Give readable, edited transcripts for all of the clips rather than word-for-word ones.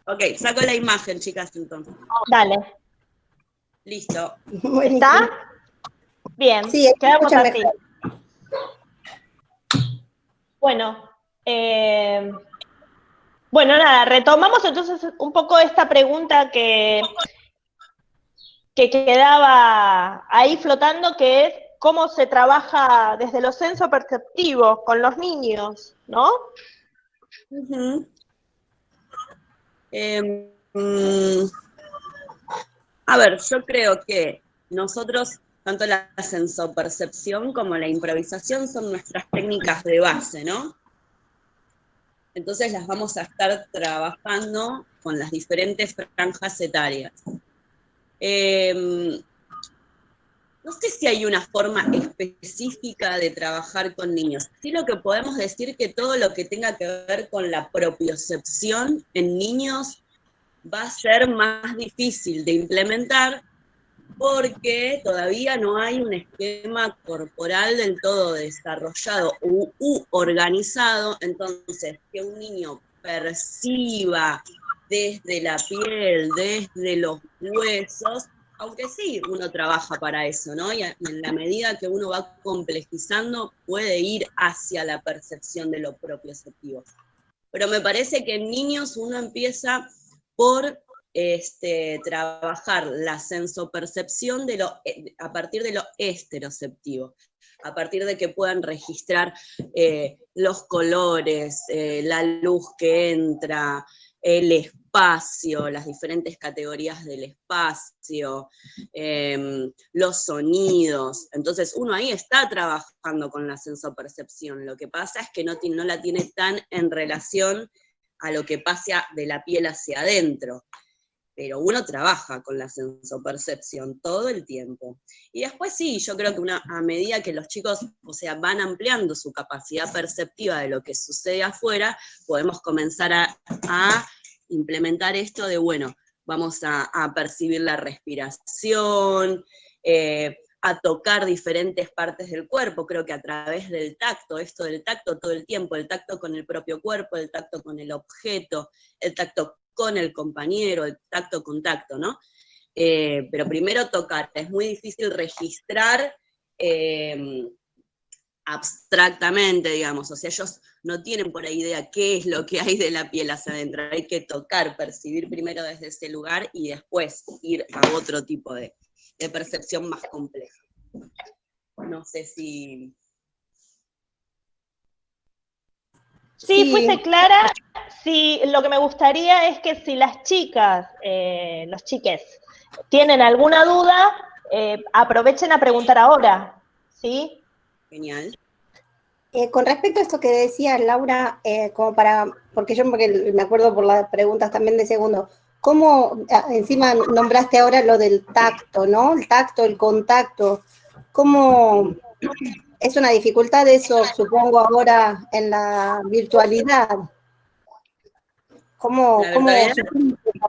Ok, saco la imagen, chicas, entonces. Dale. Listo. ¿Está? Bien, sí, quedamos escucha así. mejor. Bueno, bueno, nada, retomamos entonces un poco esta pregunta que quedaba ahí flotando, que es cómo se trabaja desde lo sensoperceptivo con los niños, ¿no? Uh-huh. A ver, yo creo que nosotros, tanto la sensopercepción como la improvisación son nuestras técnicas de base, ¿no? Entonces las vamos a estar trabajando con las diferentes franjas etarias. No sé si hay una forma específica de trabajar con niños. Sí, lo que podemos decir que todo lo que tenga que ver con la propiocepción en niños va a ser más difícil de implementar porque todavía no hay un esquema corporal del todo desarrollado u organizado. Entonces, que un niño perciba desde la piel, desde los huesos, aunque sí, uno trabaja para eso, ¿no? Y en la medida que uno va complejizando, puede ir hacia la percepción de lo propioceptivo. Pero me parece que en niños uno empieza por trabajar la sensopercepción a partir de lo esteroceptivo, a partir de que puedan registrar los colores, la luz que entra, el espacio, las diferentes categorías del espacio, los sonidos. Entonces uno ahí está trabajando con la sensopercepción. Lo que pasa es que no la tiene tan en relación a lo que pasa de la piel hacia adentro. Pero uno trabaja con la sensopercepción todo el tiempo. Y después sí, yo creo que a medida que los chicos, o sea, van ampliando su capacidad perceptiva de lo que sucede afuera, podemos comenzar a implementar esto de, bueno, vamos a percibir la respiración, a tocar diferentes partes del cuerpo, creo que a través del tacto, esto del tacto todo el tiempo, el tacto con el propio cuerpo, el tacto con el objeto, el tacto con el compañero, el tacto-contacto, ¿no? Pero primero tocar, es muy difícil registrar abstractamente, digamos, o sea, ellos no tienen por ahí idea qué es lo que hay de la piel hacia adentro, hay que tocar, percibir primero desde ese lugar y después ir a otro tipo de percepción más compleja. No sé si... Sí, fuiste clara. Sí, lo que me gustaría es que si las chicas, los chiques, tienen alguna duda, aprovechen a preguntar ahora, ¿sí? Genial. Con respecto a esto que decía Laura, porque me acuerdo por las preguntas también de segundo, ¿cómo encima nombraste ahora lo del tacto, ¿no? El tacto, el contacto, ¿cómo es una dificultad eso, supongo, ahora en la virtualidad? ¿Cómo esa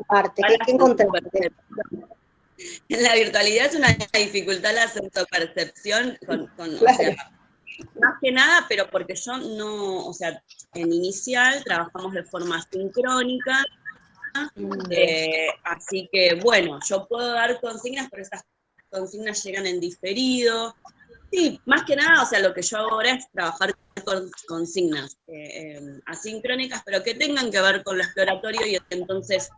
parte? ¿Qué encontraste? En la virtualidad es una dificultad la sensopercepción, claro. o sea, más que nada, pero porque yo no, o sea, en inicial trabajamos de forma sincrónica, así que bueno, yo puedo dar consignas, pero esas consignas llegan en diferido. Sí, más que nada, o sea, lo que yo hago ahora es trabajar con consignas asincrónicas, pero que tengan que ver con lo exploratorio, y entonces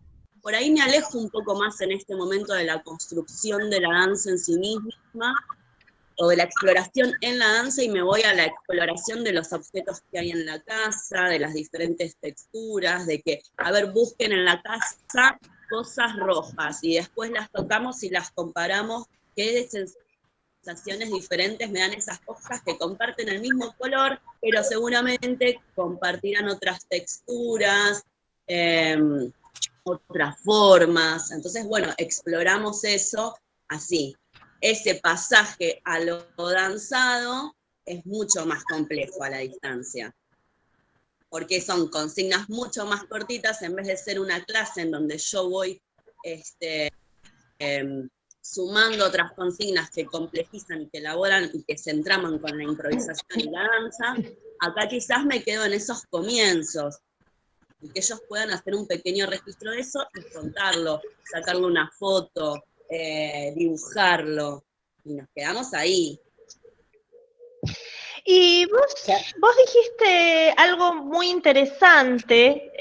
por ahí me alejo un poco más en este momento de la construcción de la danza en sí misma, o de la exploración en la danza, y me voy a la exploración de los objetos que hay en la casa, de las diferentes texturas, de que, a ver, busquen en la casa cosas rojas, y después las tocamos y las comparamos, qué sensaciones diferentes me dan esas hojas que comparten el mismo color, pero seguramente compartirán otras texturas, otras formas. Entonces, bueno, exploramos eso así. Ese pasaje a lo danzado es mucho más complejo a la distancia, porque son consignas mucho más cortitas, en vez de ser una clase en donde yo voy sumando otras consignas que complejizan y que elaboran y que se entraman con la improvisación y la danza. Acá quizás me quedo en esos comienzos, y que ellos puedan hacer un pequeño registro de eso y contarlo, sacarle una foto, dibujarlo, y nos quedamos ahí. Y vos dijiste algo muy interesante,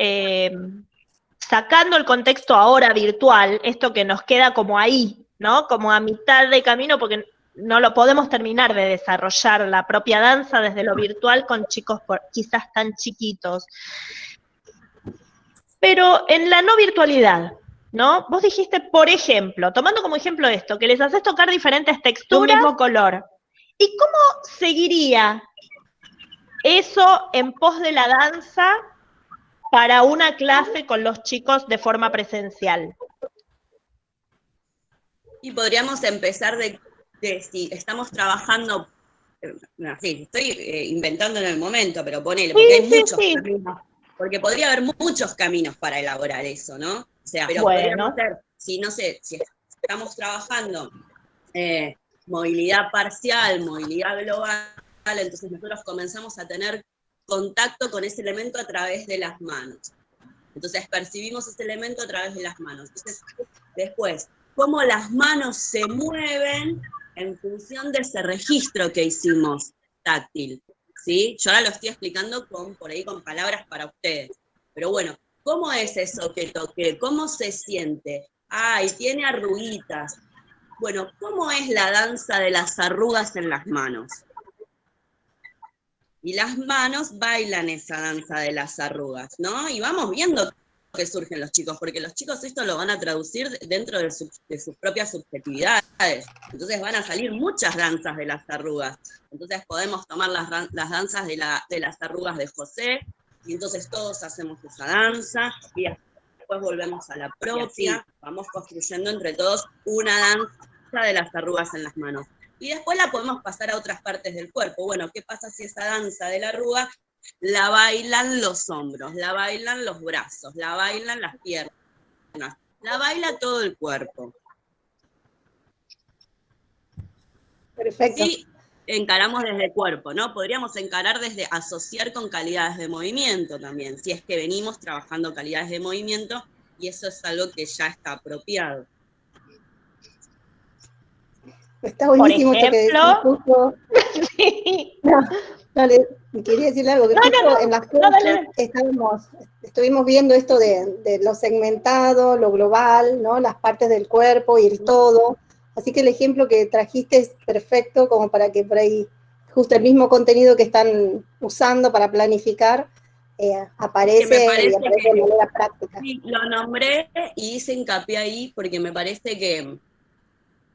sacando el contexto ahora virtual, esto que nos queda como ahí, ¿no? Como a mitad de camino, porque no lo podemos terminar de desarrollar la propia danza desde lo virtual con chicos quizás tan chiquitos. Pero en la no virtualidad, ¿no? Vos dijiste, por ejemplo, tomando como ejemplo esto, que les haces tocar diferentes texturas, de un mismo color. ¿Y cómo seguiría eso en pos de la danza para una clase con los chicos de forma presencial? Y podríamos empezar de si estamos trabajando, sí, estoy inventando en el momento, pero ponele, porque hay muchos caminos, porque podría haber muchos caminos para elaborar eso, ¿no? O sea, pero podríamos hacer, si no sé, si estamos trabajando movilidad parcial, movilidad global, entonces nosotros comenzamos a tener contacto con ese elemento a través de las manos. Entonces percibimos ese elemento a través de las manos. Entonces, después, cómo las manos se mueven en función de ese registro que hicimos táctil, ¿sí? Yo ahora lo estoy explicando por ahí con palabras para ustedes. Pero bueno, ¿cómo es eso que toqué? ¿Cómo se siente? Ay, tiene arruguitas. Bueno, ¿cómo es la danza de las arrugas en las manos? Y las manos bailan esa danza de las arrugas, ¿no? Y vamos viendo que surgen los chicos, porque los chicos esto lo van a traducir dentro de sus propias subjetividades. Entonces van a salir muchas danzas de las arrugas. Entonces podemos tomar las danzas de las arrugas de José, y entonces todos hacemos esa danza, y después volvemos a la propia, vamos construyendo entre todos una danza de las arrugas en las manos. Y después la podemos pasar a otras partes del cuerpo. Bueno, ¿qué pasa si esa danza de la arruga la bailan los hombros, la bailan los brazos, la bailan las piernas, la baila todo el cuerpo? Perfecto. Sí, encaramos desde el cuerpo, ¿no? Podríamos encarar desde asociar con calidades de movimiento también, si es que venimos trabajando calidades de movimiento, y eso es algo que ya está apropiado. Está buenísimo esto que decís, justo. Sí. No, quería decirle algo, que justo en las clases estuvimos viendo esto de lo segmentado, lo global, ¿no? Las partes del cuerpo y el todo. Así que el ejemplo que trajiste es perfecto como para que por ahí, justo el mismo contenido que están usando para planificar, aparece de manera práctica. Sí, lo nombré y hice hincapié ahí porque me parece que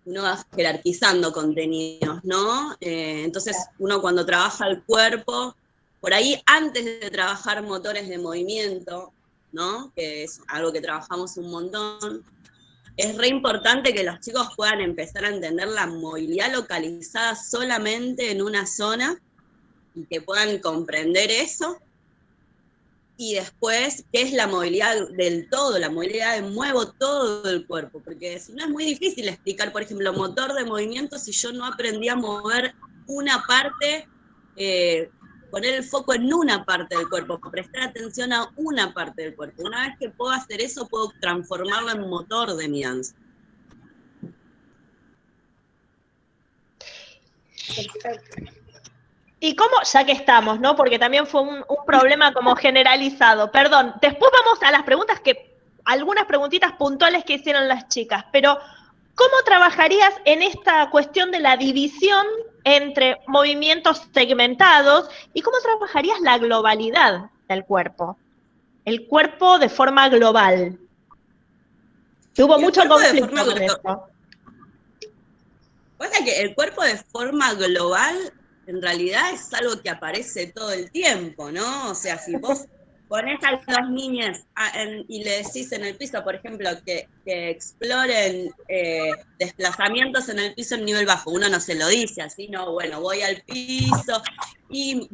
uno va jerarquizando contenidos, ¿no? Entonces uno cuando trabaja el cuerpo, por ahí antes de trabajar motores de movimiento, ¿no? Que es algo que trabajamos un montón, es re importante que los chicos puedan empezar a entender la movilidad localizada solamente en una zona y que puedan comprender eso. Y después, ¿qué es la movilidad del todo? La movilidad de muevo todo el cuerpo, porque si no es muy difícil explicar, por ejemplo, motor de movimiento si yo no aprendí a mover una parte, poner el foco en una parte del cuerpo, prestar atención a una parte del cuerpo. Una vez que puedo hacer eso, puedo transformarlo en motor de mi danza. Perfecto. ¿Y cómo, ya que estamos, ¿no? Porque también fue un problema como generalizado. Perdón, después vamos a las preguntas algunas preguntitas puntuales que hicieron las chicas, pero ¿cómo trabajarías en esta cuestión de la división entre movimientos segmentados y cómo trabajarías la globalidad del cuerpo? El cuerpo de forma global. Que hubo mucho conflicto con esto. Pasa que el cuerpo de forma global en realidad es algo que aparece todo el tiempo, ¿no? O sea, si vos ponés a los niños y le decís en el piso, por ejemplo, que exploren desplazamientos en el piso en nivel bajo, uno no se lo dice así, no, bueno, voy al piso, y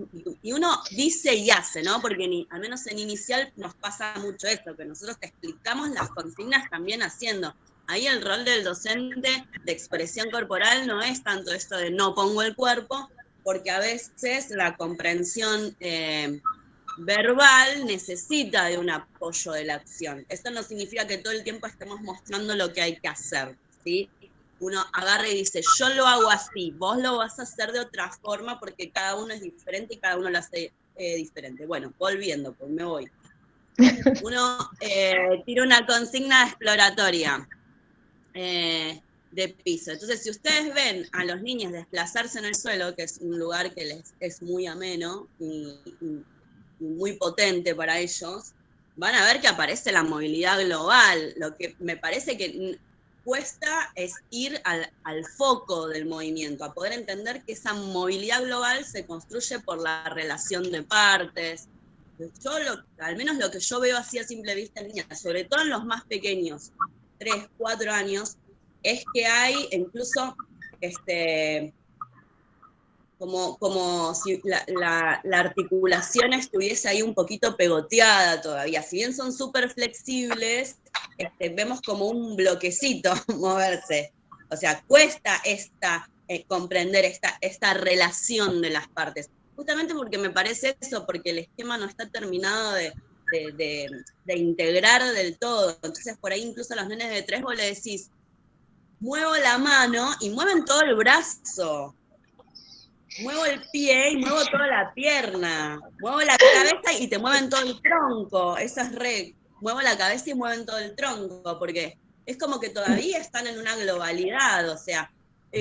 uno dice y hace, ¿no? Porque al menos en inicial nos pasa mucho esto, que nosotros te explicamos las consignas también haciendo. Ahí el rol del docente de expresión corporal no es tanto esto de no pongo el cuerpo, porque a veces la comprensión verbal necesita de un apoyo de la acción. Esto no significa que todo el tiempo estemos mostrando lo que hay que hacer, ¿sí? Uno agarra y dice, yo lo hago así, vos lo vas a hacer de otra forma porque cada uno es diferente y cada uno lo hace diferente. Bueno, volviendo, pues me voy. Uno tira una consigna exploratoria de piso. Entonces, si ustedes ven a los niños desplazarse en el suelo, que es un lugar que les es muy ameno y muy potente para ellos, van a ver que aparece la movilidad global. Lo que me parece que cuesta es ir al foco del movimiento, a poder entender que esa movilidad global se construye por la relación de partes. Yo al menos lo que yo veo así a simple vista en niñas, sobre todo en los más pequeños, 3, 4 años, es que hay incluso como si la articulación estuviese ahí un poquito pegoteada todavía. Si bien son súper flexibles, vemos como un bloquecito moverse. O sea, cuesta comprender esta relación de las partes. Justamente porque me parece eso, porque el esquema no está terminado de integrar del todo. Entonces, por ahí incluso a los nenes de 3 vos le decís, muevo la mano y mueven todo el brazo. Muevo el pie y muevo toda la pierna. Muevo la cabeza y te mueven todo el tronco. Eso es muevo la cabeza y mueven todo el tronco, porque es como que todavía están en una globalidad. O sea,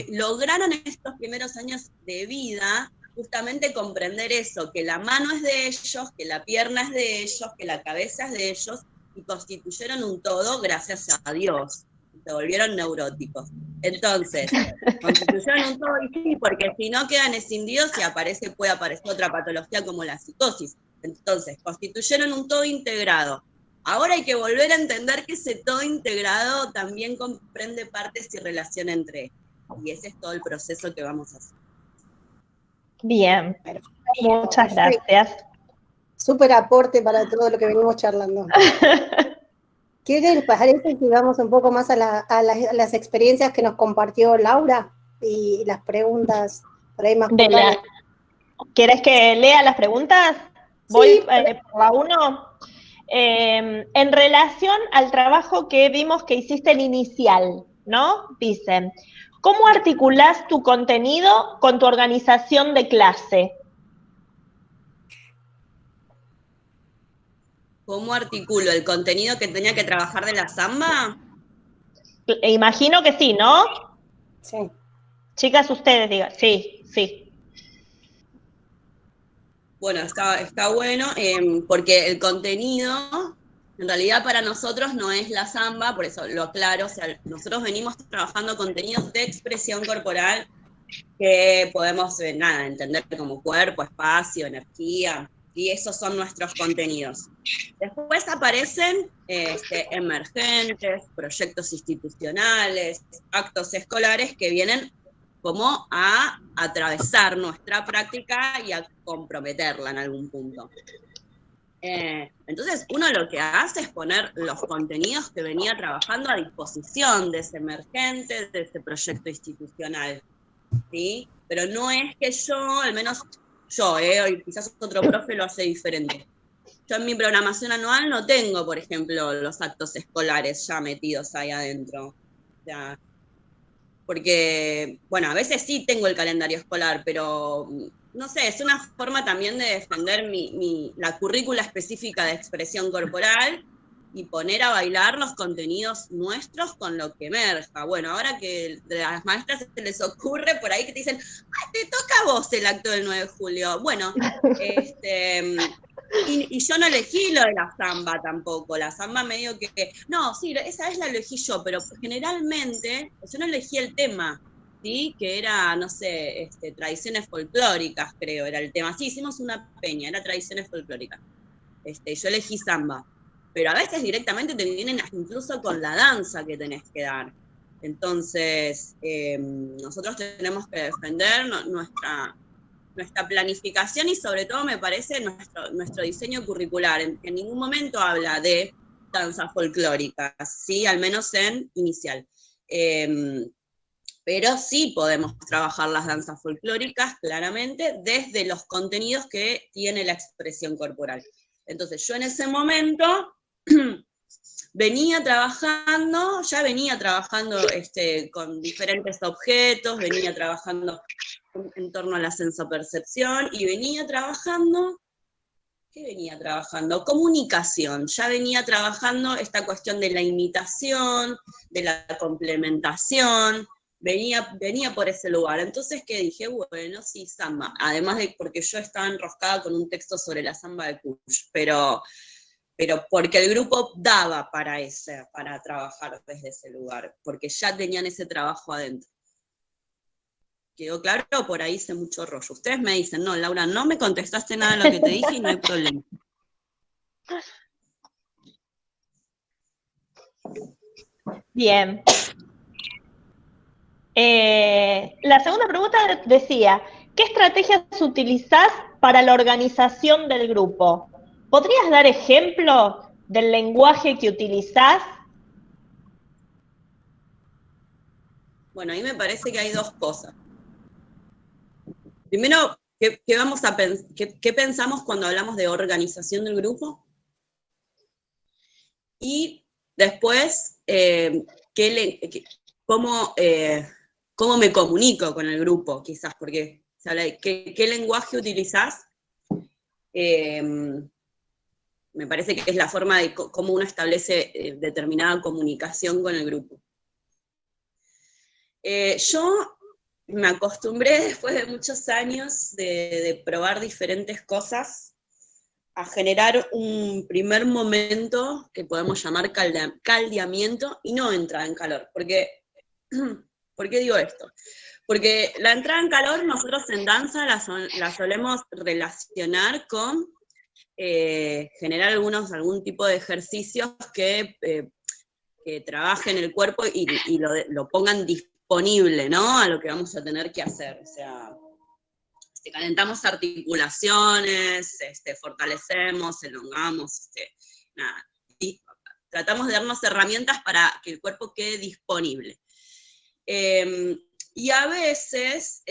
lograron en estos primeros años de vida justamente comprender eso, que la mano es de ellos, que la pierna es de ellos, que la cabeza es de ellos, y constituyeron un todo gracias a Dios. Se volvieron neuróticos. Entonces, constituyeron un todo y sí, porque si no quedan escindidos y puede aparecer otra patología como la psicosis. Entonces, constituyeron un todo integrado. Ahora hay que volver a entender que ese todo integrado también comprende partes y relación entre ellos. Y ese es todo el proceso que vamos a hacer. Bien, muchas gracias. Súper aporte para todo lo que venimos charlando. ¿Qué les parece si vamos un poco más a las experiencias que nos compartió Laura y las preguntas por ahí más puntuales? ¿Quieres que lea las preguntas? Voy por la 1. En relación al trabajo que vimos que hiciste el inicial, ¿no? Dicen, ¿cómo articulás tu contenido con tu organización de clase? ¿Cómo articulo el contenido que tenía que trabajar de la samba? Imagino que sí, ¿no? Sí. Chicas, ustedes digan, sí. Bueno, está bueno, porque el contenido, en realidad para nosotros no es la samba, por eso lo aclaro, o sea, nosotros venimos trabajando contenidos de expresión corporal que podemos, entender como cuerpo, espacio, energía, y esos son nuestros contenidos. Después aparecen emergentes, proyectos institucionales, actos escolares que vienen como a atravesar nuestra práctica y a comprometerla en algún punto. Entonces, uno lo que hace es poner los contenidos que venía trabajando a disposición de ese emergente, de ese proyecto institucional, ¿sí? Pero no es que yo, al menos yo, y quizás otro profe lo hace diferente. Yo en mi programación anual no tengo, por ejemplo, los actos escolares ya metidos ahí adentro. O sea, porque, bueno, a veces sí tengo el calendario escolar, pero no sé, es una forma también de defender la currícula específica de expresión corporal y poner a bailar los contenidos nuestros con lo que emerja. Bueno, ahora que a las maestras se les ocurre por ahí que te dicen, ¡ay, te toca a vos el acto del 9 de julio! Bueno, y yo no elegí lo de la samba tampoco, la samba medio que, no, sí, esa vez la elegí yo, pero generalmente yo no elegí el tema, ¿sí? Que era, no sé, tradiciones folclóricas, creo, era el tema. Sí, hicimos una peña, era tradiciones folclóricas. Yo elegí samba, pero a veces directamente te vienen incluso con la danza que tenés que dar. Entonces, nosotros tenemos que defender nuestra planificación y sobre todo me parece nuestro diseño curricular, en ningún momento habla de danzas folclóricas, ¿sí? Al menos en inicial. Pero sí podemos trabajar las danzas folclóricas, claramente, desde los contenidos que tiene la expresión corporal. Entonces yo en ese momento venía trabajando con diferentes objetos, venía trabajando en torno a la sensopercepción, y venía trabajando, ¿qué venía trabajando? Comunicación, ya venía trabajando esta cuestión de la imitación, de la complementación, venía por ese lugar. Entonces, ¿qué dije? Bueno, sí, samba, además de porque yo estaba enroscada con un texto sobre la samba de Cush, pero porque el grupo daba para trabajar desde ese lugar, porque ya tenían ese trabajo adentro. ¿Quedó claro? Por ahí hice mucho rollo. Ustedes me dicen, no, Laura, no me contestaste nada de lo que te dije y no hay problema. Bien. La segunda pregunta decía, ¿qué estrategias utilizás para la organización del grupo? ¿Podrías dar ejemplo del lenguaje que utilizás? Bueno, ahí me parece que hay dos cosas. Primero, ¿qué pensamos cuando hablamos de organización del grupo? Y después, cómo me comunico con el grupo, quizás, porque se habla de qué lenguaje utilizás. Me parece que es la forma de cómo uno establece determinada comunicación con el grupo. Yo me acostumbré, después de muchos años de probar diferentes cosas, a generar un primer momento que podemos llamar caldeamiento, y no entrada en calor. ¿Por qué digo esto? Porque la entrada en calor nosotros en danza la solemos relacionar con generar algún tipo de ejercicios que trabajen el cuerpo y lo pongan disponible, ¿no? A lo que vamos a tener que hacer. O sea, calentamos articulaciones, fortalecemos, elongamos, nada. Y tratamos de darnos herramientas para que el cuerpo quede disponible. Y a veces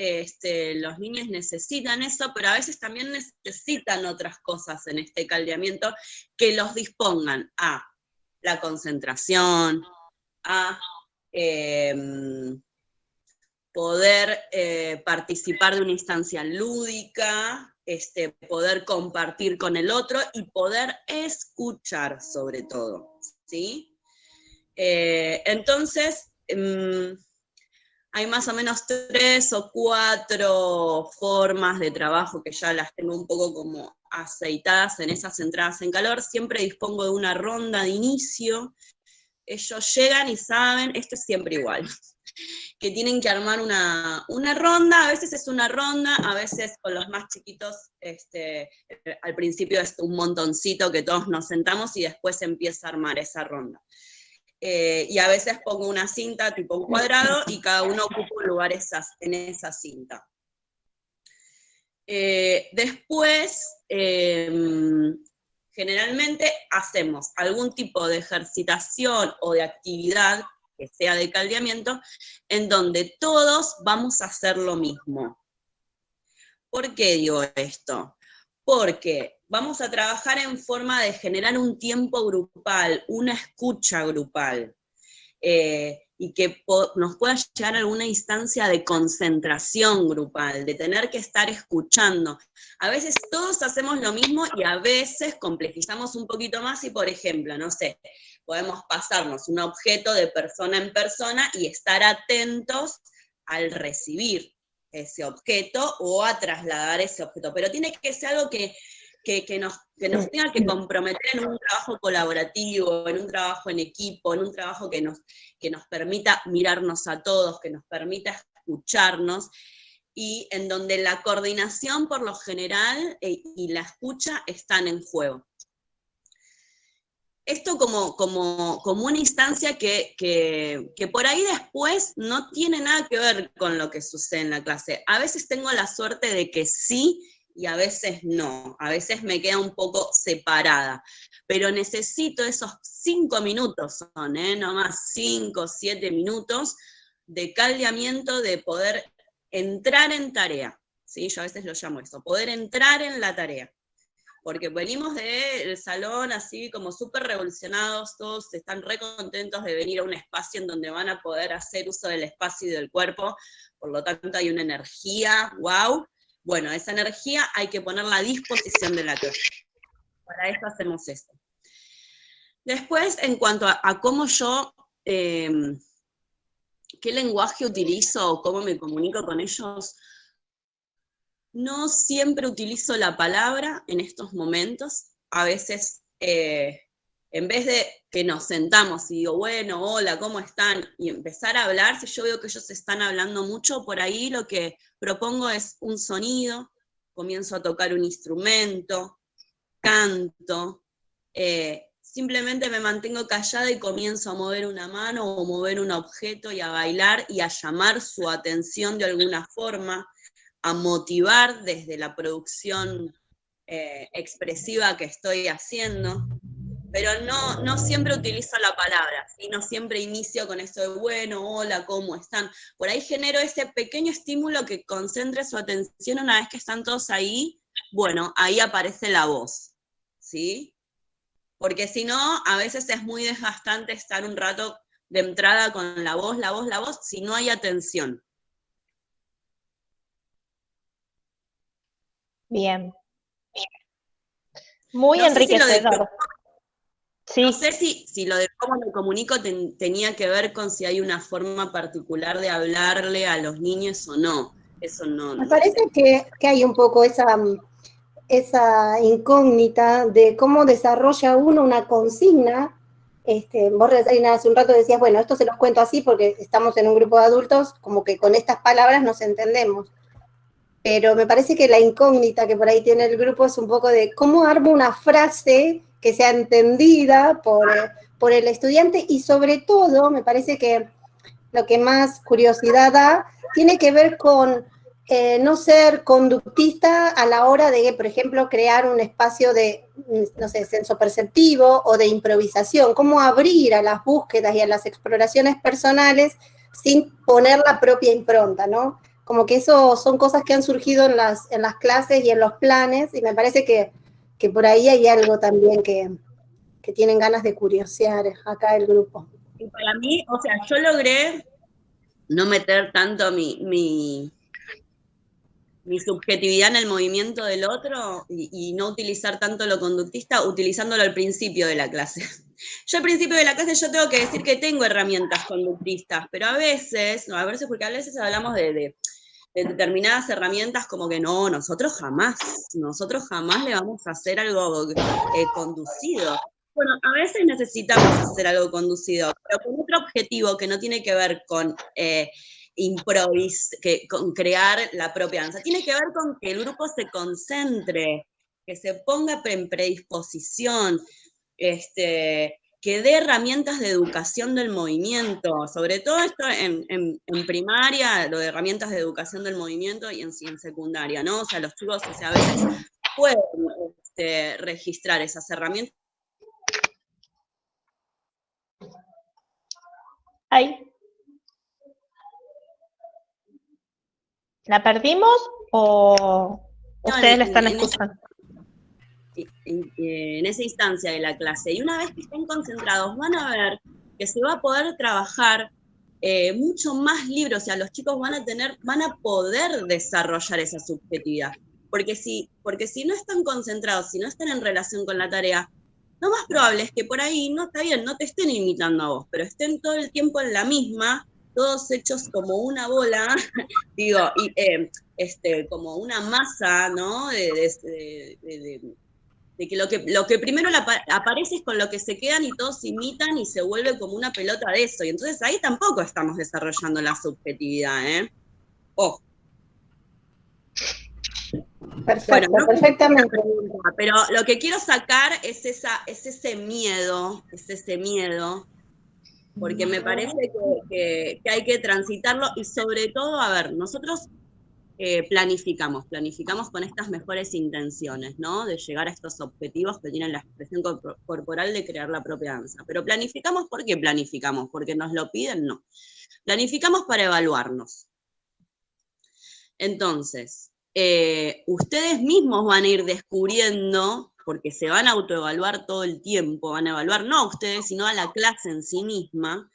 los niños necesitan eso, pero a veces también necesitan otras cosas en este caldeamiento que los dispongan a la concentración, a poder participar de una instancia lúdica, poder compartir con el otro y poder escuchar sobre todo, ¿sí? Entonces, hay más o menos 3 o 4 formas de trabajo que ya las tengo un poco como aceitadas en esas entradas en calor. Siempre dispongo de una ronda de inicio. Ellos llegan y saben, esto es siempre igual, que tienen que armar una ronda. A veces es una ronda, a veces con los más chiquitos, al principio es un montoncito que todos nos sentamos y después se empieza a armar esa ronda. Y a veces pongo una cinta tipo un cuadrado y cada uno ocupa un lugar en esa cinta. Después, generalmente hacemos algún tipo de ejercitación o de actividad que sea de caldeamiento, en donde todos vamos a hacer lo mismo. ¿Por qué digo esto? Porque vamos a trabajar en forma de generar un tiempo grupal, una escucha grupal, y que nos pueda llegar a alguna instancia de concentración grupal, de tener que estar escuchando. A veces todos hacemos lo mismo y a veces complejizamos un poquito más y, por ejemplo, no sé, podemos pasarnos un objeto de persona en persona y estar atentos al recibir ese objeto o a trasladar ese objeto, pero tiene que ser algo que nos tenga que comprometer en un trabajo colaborativo, en un trabajo en equipo, en un trabajo que nos permita mirarnos a todos, que nos permita escucharnos, y en donde la coordinación por lo general y la escucha están en juego. Esto como una instancia que por ahí después no tiene nada que ver con lo que sucede en la clase. A veces tengo la suerte de que sí, y a veces no, a veces me queda un poco separada, pero necesito esos 5 minutos, no más 5 o 7 minutos, de caldeamiento, de poder entrar en tarea, ¿sí? Yo a veces lo llamo eso, poder entrar en la tarea. Porque venimos del salón así como súper revolucionados, todos están re contentos de venir a un espacio en donde van a poder hacer uso del espacio y del cuerpo, por lo tanto hay una energía, wow. Bueno, esa energía hay que ponerla a disposición de la clase. Para eso hacemos esto. Después, en cuanto a cómo yo, qué lenguaje utilizo, cómo me comunico con ellos, no siempre utilizo la palabra en estos momentos. A veces, en vez de que nos sentamos y digo, bueno, hola, ¿cómo están? Y empezar a hablar, si yo veo que ellos están hablando mucho, por ahí lo que propongo es un sonido, comienzo a tocar un instrumento, canto, simplemente me mantengo callada y comienzo a mover una mano o mover un objeto y a bailar y a llamar su atención de alguna forma, a motivar desde la producción expresiva que estoy haciendo, pero no siempre utilizo la palabra, ¿sí? No siempre inicio con esto de, bueno, hola, ¿cómo están? Por ahí genero ese pequeño estímulo que concentre su atención una vez que están todos ahí, bueno, ahí aparece la voz, ¿sí? Porque si no, a veces es muy desgastante estar un rato de entrada con la voz, si no hay atención. Bien. Muy No sé si lo de, enriquecedor. no Sí. sé si lo de cómo me comunico tenía que ver con si hay una forma particular de hablarle a los niños o no. Eso no Me sé. parece que hay un poco esa incógnita de cómo desarrolla uno una consigna. Vos, Reina, hace un rato decías, bueno, esto se los cuento así porque estamos en un grupo de adultos, como que con estas palabras nos entendemos. Pero me parece que la incógnita que por ahí tiene el grupo es un poco de cómo armo una frase que sea entendida por el estudiante, y sobre todo me parece que lo que más curiosidad da tiene que ver con no ser conductista a la hora de, por ejemplo, crear un espacio de, no sé, sensoperceptivo o de improvisación, cómo abrir a las búsquedas y a las exploraciones personales sin poner la propia impronta, ¿no? Como que eso son cosas que han surgido en las clases y en los planes, y me parece que por ahí hay algo también que tienen ganas de curiosear acá el grupo. Y para mí, o sea, yo logré no meter tanto mi subjetividad en el movimiento del otro y no utilizar tanto lo conductista, utilizándolo al principio de la clase. Yo al principio de la clase yo tengo que decir que tengo herramientas conductistas, pero a veces porque a veces hablamos de determinadas herramientas como que no, nosotros jamás le vamos a hacer algo conducido. Bueno, a veces necesitamos hacer algo conducido, pero con otro objetivo que no tiene que ver con con crear la propia danza. Tiene que ver con que el grupo se concentre, que se ponga en predisposición, que dé herramientas de educación del movimiento, sobre todo esto en primaria, lo de herramientas de educación del movimiento y en secundaria, ¿no? O sea, los chicos, o sea, a veces pueden registrar esas herramientas. Ahí. ¿La perdimos o ustedes la están escuchando? En esa instancia de la clase. Y una vez que estén concentrados, van a ver que se va a poder trabajar mucho más libre, o sea, los chicos van a poder desarrollar esa subjetividad. Porque si no están concentrados, si no están en relación con la tarea, lo más probable es que por ahí, no está bien, no te estén imitando a vos, pero estén todo el tiempo en la misma, todos hechos como una bola, digo, y como una masa, ¿no? De que lo que primero aparece es con lo que se quedan y todos imitan y se vuelve como una pelota de eso. Y entonces ahí tampoco estamos desarrollando la subjetividad, ¿eh? Ojo. Perfecto, bueno, no perfectamente. Pregunta, pero lo que quiero sacar es ese miedo, porque me parece que hay que transitarlo y sobre todo, a ver, nosotros planificamos con estas mejores intenciones, ¿no? De llegar a estos objetivos que tiene la expresión corporal de crear la propia danza. Pero planificamos, ¿por qué planificamos? ¿Porque nos lo piden? No. Planificamos para evaluarnos. Entonces, ustedes mismos van a ir descubriendo, porque se van a autoevaluar todo el tiempo, van a evaluar no a ustedes, sino a la clase en sí misma,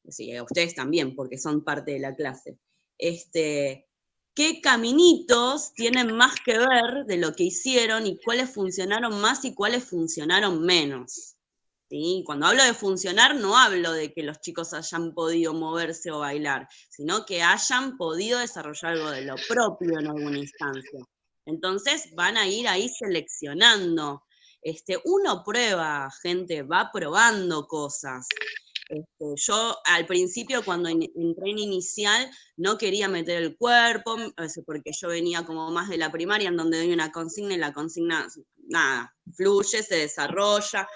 sí, a ustedes también, porque son parte de la clase, qué caminitos tienen más que ver de lo que hicieron y cuáles funcionaron más y cuáles funcionaron menos. ¿Sí? Cuando hablo de funcionar, no hablo de que los chicos hayan podido moverse o bailar, sino que hayan podido desarrollar algo de lo propio en alguna instancia. Entonces van a ir ahí seleccionando. Uno prueba, gente, va probando cosas. Yo al principio cuando entré en inicial no quería meter el cuerpo, porque yo venía como más de la primaria en donde doy una consigna y la consigna, nada, fluye, se desarrolla,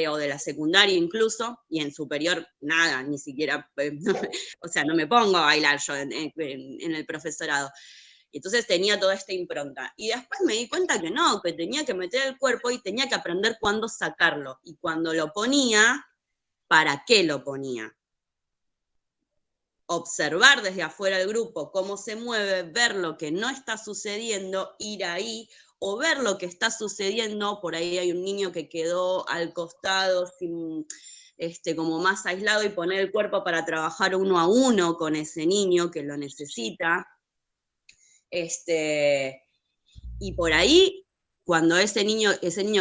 o de la secundaria incluso, y en superior nada, ni siquiera, o sea, no me pongo a bailar yo en el profesorado. Entonces tenía toda esta impronta. Y después me di cuenta que no, que tenía que meter el cuerpo y tenía que aprender cuándo sacarlo. Y cuando lo ponía, ¿para qué lo ponía? Observar desde afuera del grupo cómo se mueve, ver lo que no está sucediendo, ir ahí, o ver lo que está sucediendo, por ahí hay un niño que quedó al costado, sin, como más aislado, y poner el cuerpo para trabajar uno a uno con ese niño que lo necesita. Y por ahí, cuando ese niño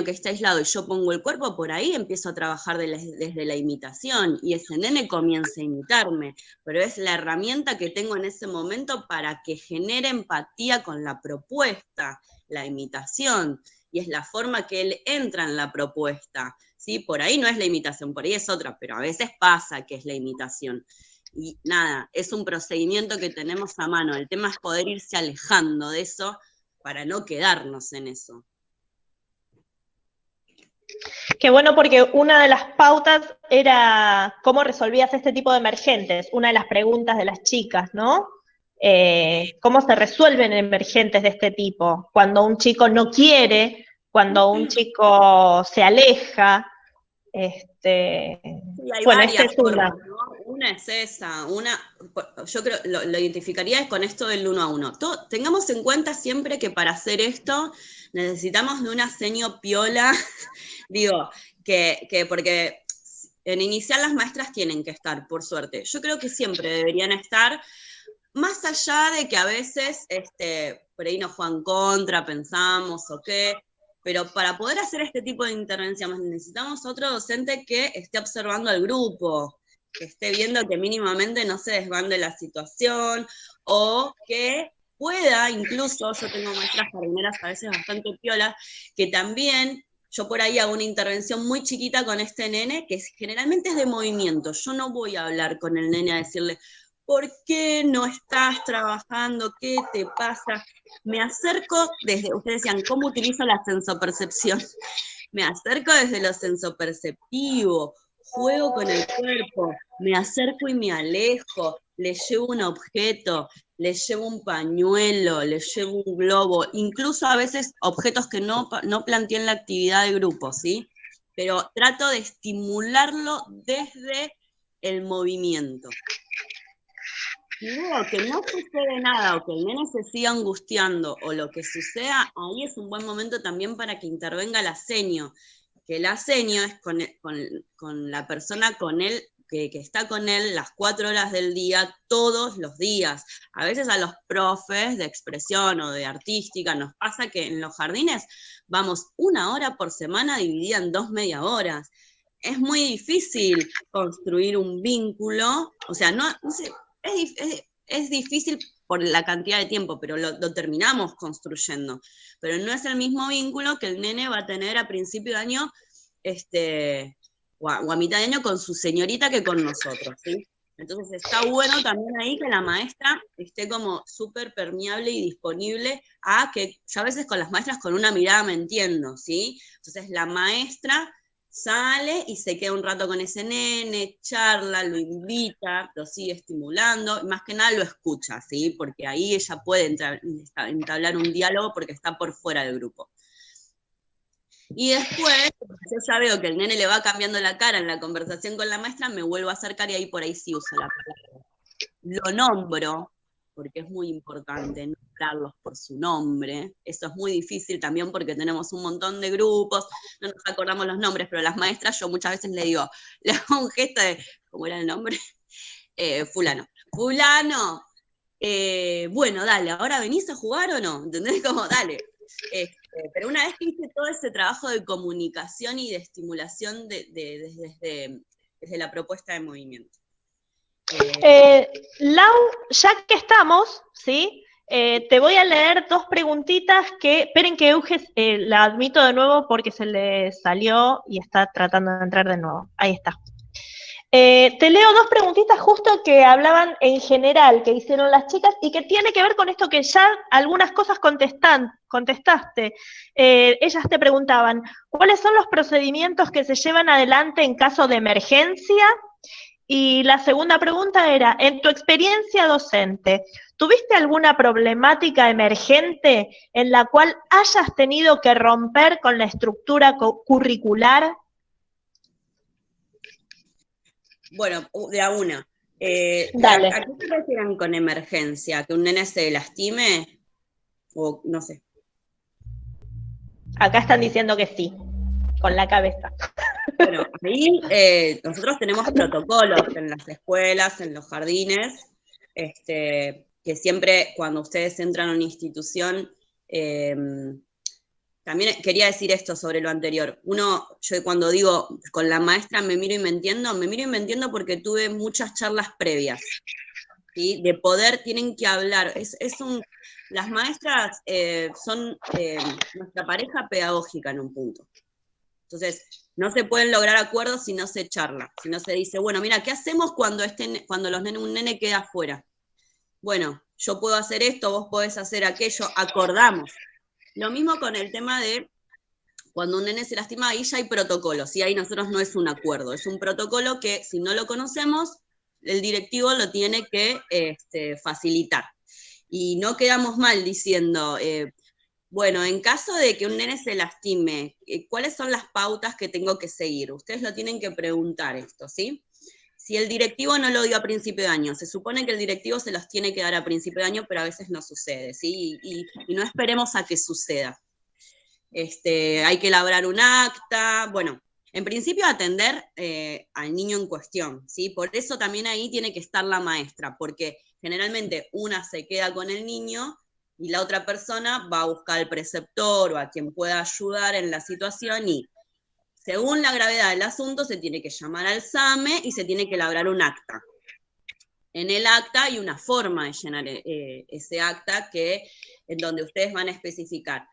que está aislado y yo pongo el cuerpo, por ahí empiezo a trabajar desde la imitación, y ese nene comienza a imitarme, pero es la herramienta que tengo en ese momento para que genere empatía con la propuesta, la imitación, y es la forma que él entra en la propuesta, ¿sí? Por ahí no es la imitación, por ahí es otra, pero a veces pasa que es la imitación. Y nada, es un procedimiento que tenemos a mano, el tema es poder irse alejando de eso para no quedarnos en eso. Qué bueno, porque una de las pautas era cómo resolvías este tipo de emergentes, una de las preguntas de las chicas, ¿no? ¿Cómo se resuelven emergentes de este tipo? Cuando un chico no quiere, cuando un chico se aleja. Sí, hay bueno, varias formas, ¿no? Una es esa, yo creo, lo identificaría con esto del 1 a 1. Tengamos en cuenta siempre que para hacer esto necesitamos de una seño piola, digo, que porque en inicial las maestras tienen que estar, por suerte. Yo creo que siempre deberían estar, más allá de que a veces por ahí nos juegan contra, pensamos o qué, pero para poder hacer este tipo de intervenciones necesitamos otro docente que esté observando al grupo, que esté viendo que mínimamente no se desbande la situación, o que pueda, incluso, yo tengo maestras jardineras a veces bastante piolas, que también yo por ahí hago una intervención muy chiquita con este nene, que generalmente es de movimiento. Yo no voy a hablar con el nene a decirle, ¿por qué no estás trabajando? ¿Qué te pasa? Me acerco desde, ustedes decían, ¿cómo utilizo la sensopercepción? Me acerco desde lo sensoperceptivo, juego con el cuerpo, me acerco y me alejo, le llevo un objeto, le llevo un pañuelo, le llevo un globo, incluso a veces objetos que no planteé en la actividad de grupo, ¿sí? Pero trato de estimularlo desde el movimiento. Si veo que no sucede nada o que el nene se siga angustiando o lo que suceda, ahí es un buen momento también para que intervenga la seño, que la seño es con la persona con él, que está con él las 4 horas del día, todos los días. A veces a los profes de expresión o de artística nos pasa que en los jardines vamos 1 hora por semana dividida en 2 media horas. Es muy difícil construir un vínculo, o sea, no sé, es difícil por la cantidad de tiempo, pero lo terminamos construyendo. Pero no es el mismo vínculo que el nene va a tener a principio de año, o a mitad de año con su señorita que con nosotros, ¿sí? Entonces está bueno también ahí que la maestra esté como súper permeable y disponible a que, yo a veces con las maestras con una mirada me entiendo, ¿sí? Entonces la maestra sale y se queda un rato con ese nene, charla, lo invita, lo sigue estimulando, y más que nada lo escucha, ¿sí? Porque ahí ella puede entablar un diálogo porque está por fuera del grupo. Y después, yo ya veo que el nene le va cambiando la cara en la conversación con la maestra, me vuelvo a acercar y ahí por ahí sí uso la palabra. Lo nombro, porque es muy importante nombrarlos por su nombre. Eso es muy difícil también porque tenemos un montón de grupos, no nos acordamos los nombres, pero las maestras yo muchas veces le hago un gesto de, ¿cómo era el nombre? Fulano. Fulano, bueno, dale, ¿ahora venís a jugar o no? ¿Entendés? Como, dale. Pero una vez que hice todo ese trabajo de comunicación y de estimulación desde la propuesta de movimiento. Lau, ya que estamos, ¿sí? Te voy a leer 2 preguntitas que, esperen que Euge la admito de nuevo porque se le salió y está tratando de entrar de nuevo. Ahí está. Te leo 2 preguntitas justo que hablaban en general, que hicieron las chicas, y que tiene que ver con esto que ya algunas cosas contestaste. Ellas te preguntaban, ¿cuáles son los procedimientos que se llevan adelante en caso de emergencia? Y la segunda pregunta era, en tu experiencia docente, ¿tuviste alguna problemática emergente en la cual hayas tenido que romper con la estructura curricular? Bueno, de a una. Dale. ¿A qué se refieren con emergencia? ¿Que un nene se lastime? O no sé. Acá están diciendo que sí, con la cabeza. Bueno, ahí nosotros tenemos protocolos en las escuelas, en los jardines, que siempre cuando ustedes entran a una institución, también quería decir esto sobre lo anterior. Yo cuando digo con la maestra me miro y me entiendo porque tuve muchas charlas previas, ¿sí? De poder, tienen que hablar. Las maestras son nuestra pareja pedagógica en un punto. Entonces, no se pueden lograr acuerdos si no se charla, si no se dice, bueno, mira, ¿qué hacemos cuando un nene queda afuera? Bueno, yo puedo hacer esto, vos podés hacer aquello, acordamos. Lo mismo con el tema de cuando un nene se lastima, ahí ya hay protocolos, y ahí nosotros no es un acuerdo, es un protocolo que si no lo conocemos, el directivo lo tiene que facilitar. Y no quedamos mal diciendo, bueno, en caso de que un nene se lastime, ¿cuáles son las pautas que tengo que seguir? Ustedes lo tienen que preguntar esto, ¿sí? Si el directivo no lo dio a principio de año, se supone que el directivo se los tiene que dar a principio de año, pero a veces no sucede, ¿sí? Y no esperemos a que suceda. Hay que elaborar un acta, bueno, en principio atender al niño en cuestión, ¿sí? Por eso también ahí tiene que estar la maestra, porque generalmente una se queda con el niño y la otra persona va a buscar al preceptor o a quien pueda ayudar en la situación y según la gravedad del asunto se tiene que llamar al SAME y se tiene que elaborar un acta. En el acta hay una forma de llenar ese acta en donde ustedes van a especificar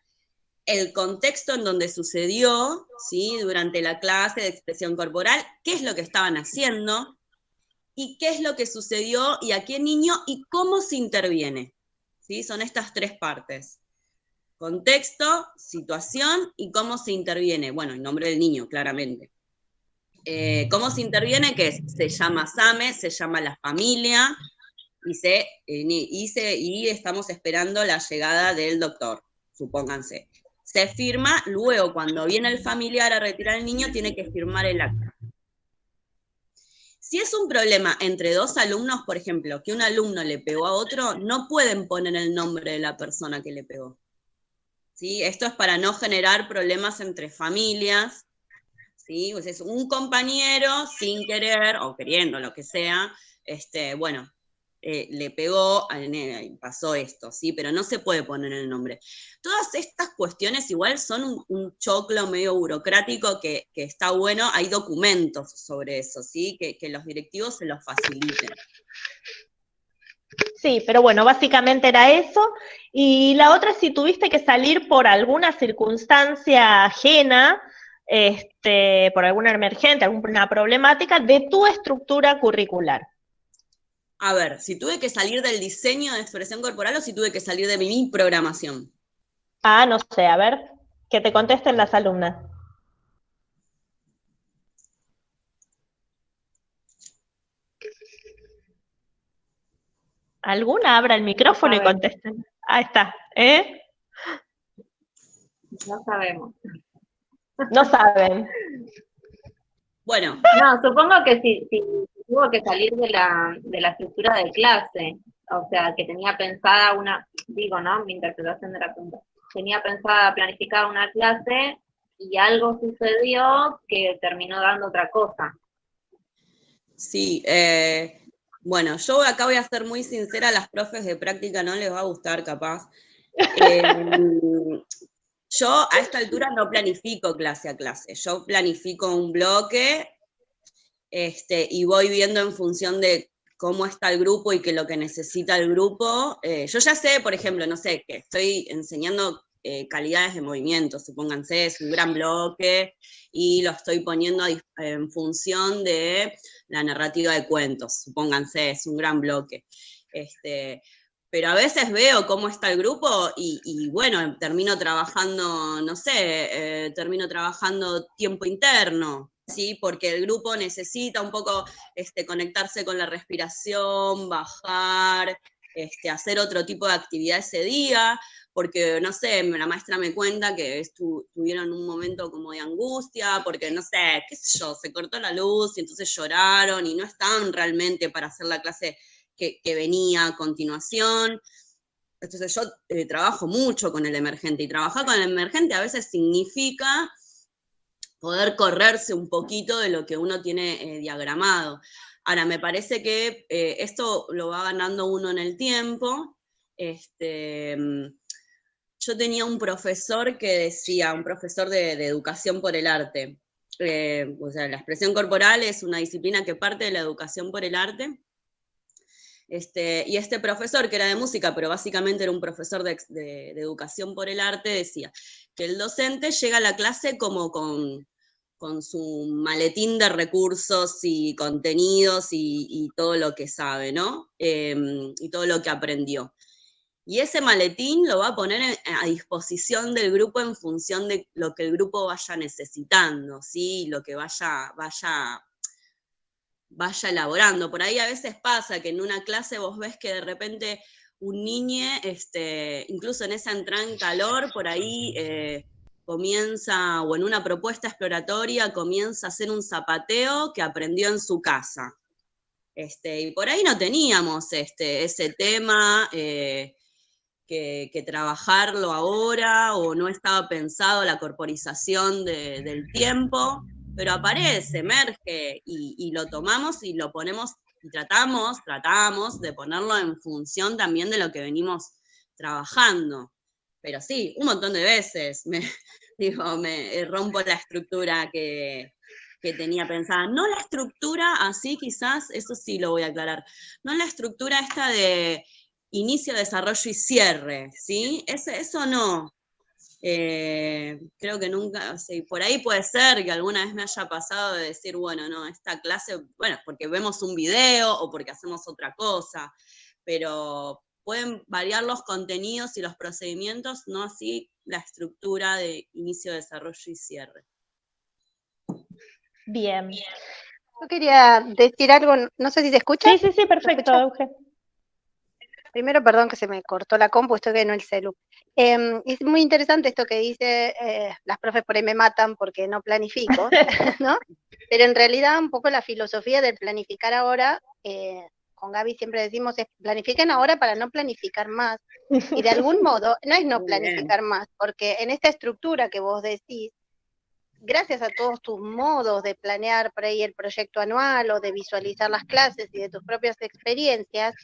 el contexto en donde sucedió, ¿sí? Durante la clase de expresión corporal, qué es lo que estaban haciendo y qué es lo que sucedió y a qué niño y cómo se interviene. ¿Sí? Son estas 3 partes. Contexto, situación y cómo se interviene. Bueno, el nombre del niño, claramente. ¿Cómo se interviene? ¿Qué es? Se llama SAME, se llama la familia y estamos esperando la llegada del doctor, supónganse. Se firma, luego cuando viene el familiar a retirar al niño, tiene que firmar el acta. Si es un problema entre 2 alumnos, por ejemplo, que un alumno le pegó a otro, no pueden poner el nombre de la persona que le pegó. ¿Sí? Esto es para no generar problemas entre familias. ¿Sí? Pues es un compañero sin querer o queriendo, lo que sea, bueno, le pegó al nene y pasó esto, ¿sí? Pero no se puede poner el nombre. Todas estas cuestiones igual son un choclo medio burocrático que está bueno, hay documentos sobre eso, ¿sí? Que los directivos se los faciliten. Sí, pero bueno, básicamente era eso. Y la otra es si tuviste que salir por alguna circunstancia ajena, por alguna emergente, alguna problemática de tu estructura curricular. A ver, si tuve que salir del diseño de expresión corporal o si tuve que salir de mi programación. Ah, no sé, a ver, que te contesten las alumnas. ¿Alguna abra el micrófono y contesten? Ahí está, ¿eh? No sabemos. No saben. Bueno. No, supongo que si tuvo que salir de la estructura de clase, o sea, que tenía pensada ¿no? Mi interpretación de la pregunta. Tenía pensada planificar una clase y algo sucedió que terminó dando otra cosa. Sí, bueno, yo acá voy a ser muy sincera, a las profes de práctica no les va a gustar capaz. Yo a esta altura no planifico clase a clase, yo planifico un bloque y voy viendo en función de cómo está el grupo y qué es lo que necesita el grupo. Yo ya sé, por ejemplo, no sé, que estoy enseñando calidades de movimiento, supónganse, es un gran bloque, y lo estoy poniendo en función de la narrativa de cuentos, supónganse, es un gran bloque. Pero a veces veo cómo está el grupo y bueno, termino trabajando, no sé, termino trabajando tiempo interno, ¿sí? Porque el grupo necesita un poco conectarse con la respiración, bajar, hacer otro tipo de actividad ese día, porque, no sé, la maestra me cuenta que tuvieron un momento como de angustia, porque, no sé, qué sé yo, se cortó la luz y entonces lloraron y no estaban realmente para hacer la clase que venía a continuación. Entonces yo trabajo mucho con el emergente, y trabajar con el emergente a veces significa poder correrse un poquito de lo que uno tiene diagramado. Ahora, me parece que esto lo va ganando uno en el tiempo. Yo tenía un profesor que decía, un profesor de educación por el arte, o sea, la expresión corporal es una disciplina que parte de la educación por el arte. Y este profesor, que era de música, pero básicamente era un profesor de educación por el arte, decía que el docente llega a la clase como con su maletín de recursos y contenidos y todo lo que sabe, ¿no? Y todo lo que aprendió. Y ese maletín lo va a poner a disposición del grupo en función de lo que el grupo vaya necesitando, ¿sí? Lo que vaya elaborando. Por ahí a veces pasa que en una clase vos ves que de repente un niño, incluso en esa entrada en calor, por ahí comienza, o en una propuesta exploratoria, comienza a hacer un zapateo que aprendió en su casa. Y por ahí no teníamos ese tema que trabajarlo ahora, o no estaba pensado la corporización del tiempo, pero aparece, emerge, y lo tomamos y lo ponemos, y tratamos de ponerlo en función también de lo que venimos trabajando. Pero sí, un montón de veces me rompo la estructura que tenía pensada. No la estructura así, quizás, eso sí lo voy a aclarar, no la estructura esta de inicio, desarrollo y cierre, ¿sí? Eso no. Creo que nunca, o sea, por ahí puede ser que alguna vez me haya pasado de decir, bueno, no, esta clase, bueno, porque vemos un video o porque hacemos otra cosa, pero pueden variar los contenidos y los procedimientos, no así la estructura de inicio, desarrollo y cierre. Bien. Yo quería decir algo, no sé si se escucha. Sí, perfecto, Euge. Primero, perdón que se me cortó la compu, estoy viendo el celu. Es muy interesante esto que dice, las profes por ahí me matan porque no planifico, ¿no? Pero en realidad un poco la filosofía del planificar ahora, con Gaby siempre decimos, es planifiquen ahora para no planificar más. Y de algún modo, no es no planificar más, porque en esta estructura que vos decís, gracias a todos tus modos de planear por ahí el proyecto anual o de visualizar las clases y de tus propias experiencias,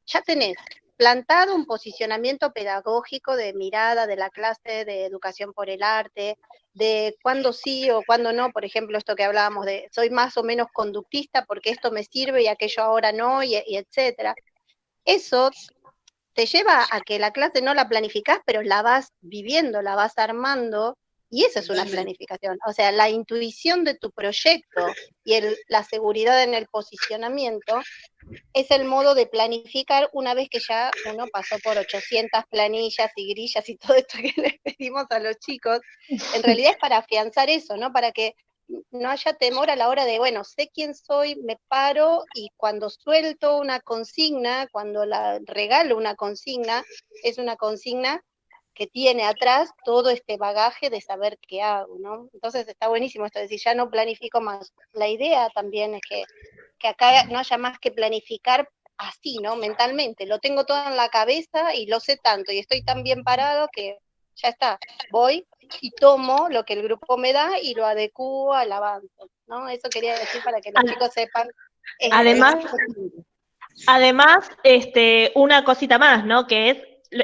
ya tenés plantado un posicionamiento pedagógico de mirada de la clase de educación por el arte, de cuándo sí o cuándo no, por ejemplo, esto que hablábamos de soy más o menos conductista porque esto me sirve y aquello ahora no, y etcétera. Eso te lleva a que la clase no la planificás, pero la vas viviendo, la vas armando, y esa es una planificación. O sea, la intuición de tu proyecto y la seguridad en el posicionamiento es el modo de planificar una vez que ya uno pasó por 800 planillas y grillas y todo esto que les pedimos a los chicos. En realidad es para afianzar eso, ¿no? Para que no haya temor a la hora de, bueno, sé quién soy, me paro, y cuando suelto una consigna, cuando la regalo una consigna, es una consigna que tiene atrás todo este bagaje de saber qué hago, ¿no? Entonces está buenísimo esto de decir, ya no planifico más. La idea también es que acá no haya más que planificar así, ¿no? Mentalmente. Lo tengo todo en la cabeza y lo sé tanto y estoy tan bien parado que ya está. Voy y tomo lo que el grupo me da y lo adecuo al avance, ¿no? Eso quería decir para que los chicos sepan. Además, una cosita más, ¿no? Que es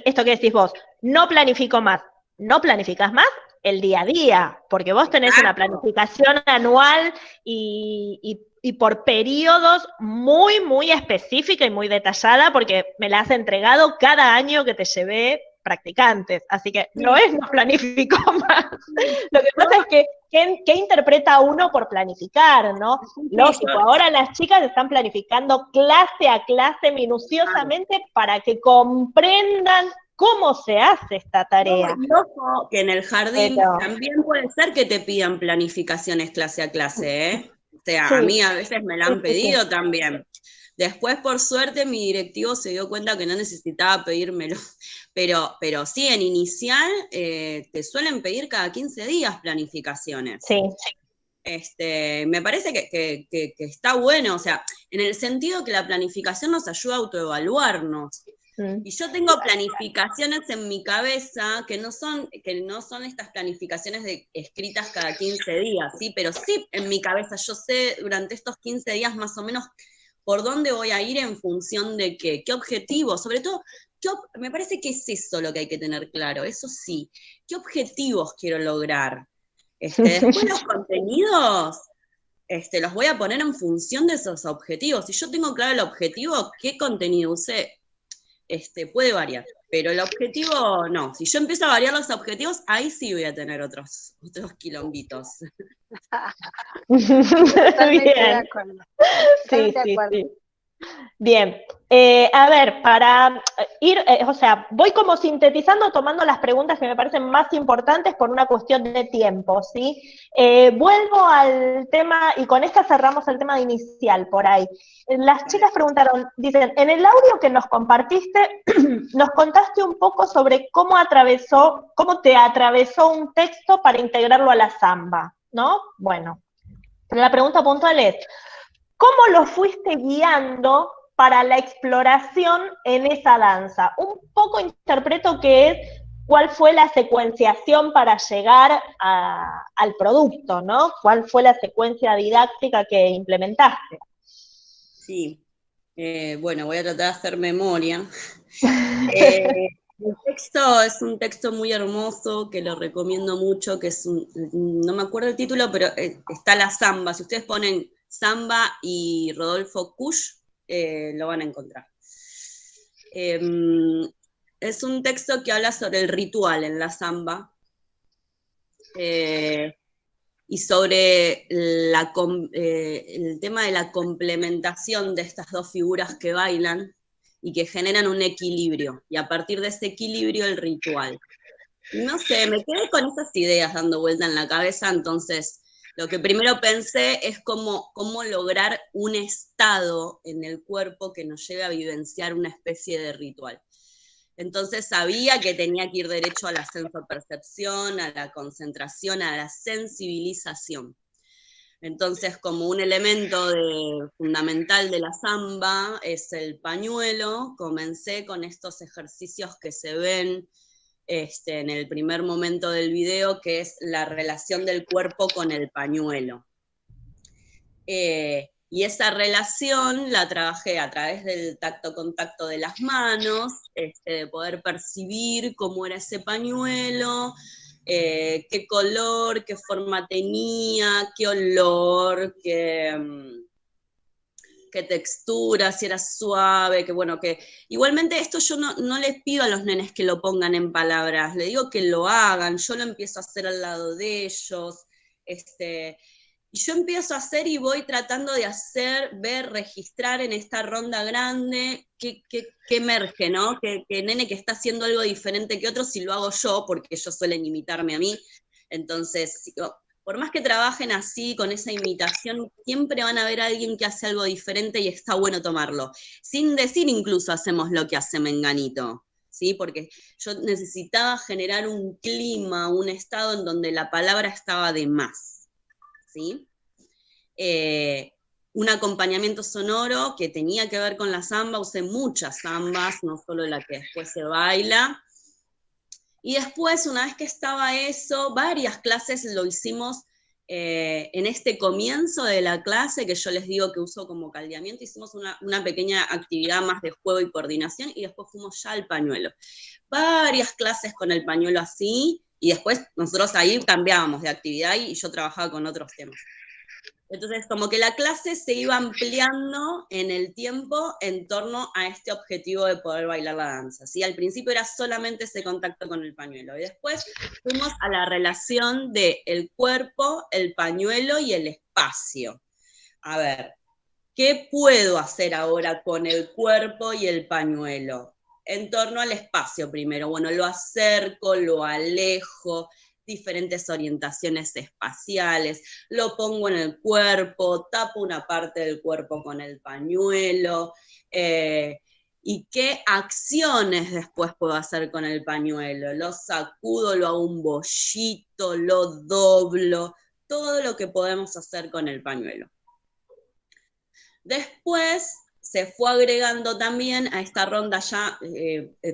esto que decís vos, no planifico más. No planificás más el día a día, porque vos tenés una planificación anual y por periodos muy, muy específica y muy detallada, porque me la has entregado cada año que te llevé practicantes, así que no es no planifico más. Lo que pasa es que, ¿qué interpreta uno por planificar, no? Lógico, ahora las chicas están planificando clase a clase minuciosamente para que comprendan cómo se hace esta tarea. Y ojo, que en el jardín también puede ser que te pidan planificaciones clase a clase, ¿eh? O sea, a mí a veces me la han pedido también. Después, por suerte, mi directivo se dio cuenta que no necesitaba pedírmelo. Pero sí, en inicial te suelen pedir cada 15 días planificaciones. Sí. Me parece que está bueno, o sea, en el sentido que la planificación nos ayuda a autoevaluarnos. Y yo tengo planificaciones en mi cabeza que no son estas planificaciones escritas cada 15 días, ¿sí? Pero sí en mi cabeza yo sé durante estos 15 días más o menos por dónde voy a ir en función de qué objetivos, sobre todo, me parece que es eso lo que hay que tener claro, eso sí, qué objetivos quiero lograr. Después los contenidos los voy a poner en función de esos objetivos. Si yo tengo claro el objetivo, qué contenido usé, puede variar, pero el objetivo no. Si yo empiezo a variar los objetivos, ahí sí voy a tener otros quilombitos. Totalmente de acuerdo. Sí. Bien, a ver, para ir, o sea, voy como sintetizando, tomando las preguntas que me parecen más importantes por una cuestión de tiempo, ¿sí? Vuelvo al tema, y con esta cerramos el tema inicial por ahí. Las chicas preguntaron, dicen, en el audio que nos compartiste, nos contaste un poco sobre cómo te atravesó un texto para integrarlo a la samba, ¿no? Bueno, la pregunta puntual es, ¿cómo lo fuiste guiando para la exploración en esa danza? Un poco interpreto que es cuál fue la secuenciación para llegar al producto, ¿no? ¿Cuál fue la secuencia didáctica que implementaste? Sí, bueno, voy a tratar de hacer memoria. El texto es un texto muy hermoso, que lo recomiendo mucho, que es no me acuerdo el título, pero está la samba. Si ustedes ponen samba y Rodolfo Kusch, lo van a encontrar. Es un texto que habla sobre el ritual en la samba, y sobre el tema de la complementación de estas dos figuras que bailan y que generan un equilibrio, y a partir de ese equilibrio el ritual. No sé, me quedé con esas ideas dando vuelta en la cabeza, entonces lo que primero pensé es cómo lograr un estado en el cuerpo que nos lleve a vivenciar una especie de ritual. Entonces sabía que tenía que ir derecho a la sensopercepción, a la concentración, a la sensibilización. Entonces, como un elemento fundamental de la samba es el pañuelo, comencé con estos ejercicios que se ven en el primer momento del video, que es la relación del cuerpo con el pañuelo. Y esa relación la trabajé a través del tacto-contacto de las manos, de poder percibir cómo era ese pañuelo, qué color, qué forma tenía, qué olor, qué textura, si era suave, que igualmente esto yo no les pido a los nenes que lo pongan en palabras, le digo que lo hagan, yo lo empiezo a hacer al lado de ellos, y yo empiezo a hacer y voy tratando de ver, registrar en esta ronda grande qué emerge, ¿no? Que nene que está haciendo algo diferente que otro, si lo hago yo, porque ellos suelen imitarme a mí, entonces, por más que trabajen así, con esa imitación, siempre van a ver a alguien que hace algo diferente y está bueno tomarlo. Sin decir incluso hacemos lo que hace Menganito, ¿sí? Porque yo necesitaba generar un clima, un estado en donde la palabra estaba de más, ¿sí? Un acompañamiento sonoro que tenía que ver con la samba, usé muchas zambas, no solo la que después se baila. Y después, una vez que estaba eso, varias clases lo hicimos en este comienzo de la clase, que yo les digo que uso como caldeamiento, hicimos una pequeña actividad más de juego y coordinación, y después fuimos ya al pañuelo. Varias clases con el pañuelo así, y después nosotros ahí cambiábamos de actividad y yo trabajaba con otros temas. Entonces, como que la clase se iba ampliando en el tiempo en torno a este objetivo de poder bailar la danza, ¿sí? Al principio era solamente ese contacto con el pañuelo, y después fuimos a la relación de el cuerpo, el pañuelo y el espacio. A ver, ¿qué puedo hacer ahora con el cuerpo y el pañuelo? En torno al espacio primero, bueno, lo acerco, lo alejo, diferentes orientaciones espaciales, lo pongo en el cuerpo, tapo una parte del cuerpo con el pañuelo, y qué acciones después puedo hacer con el pañuelo, lo sacudo, lo hago un bollito, lo doblo, todo lo que podemos hacer con el pañuelo. Después se fue agregando también a esta ronda ya,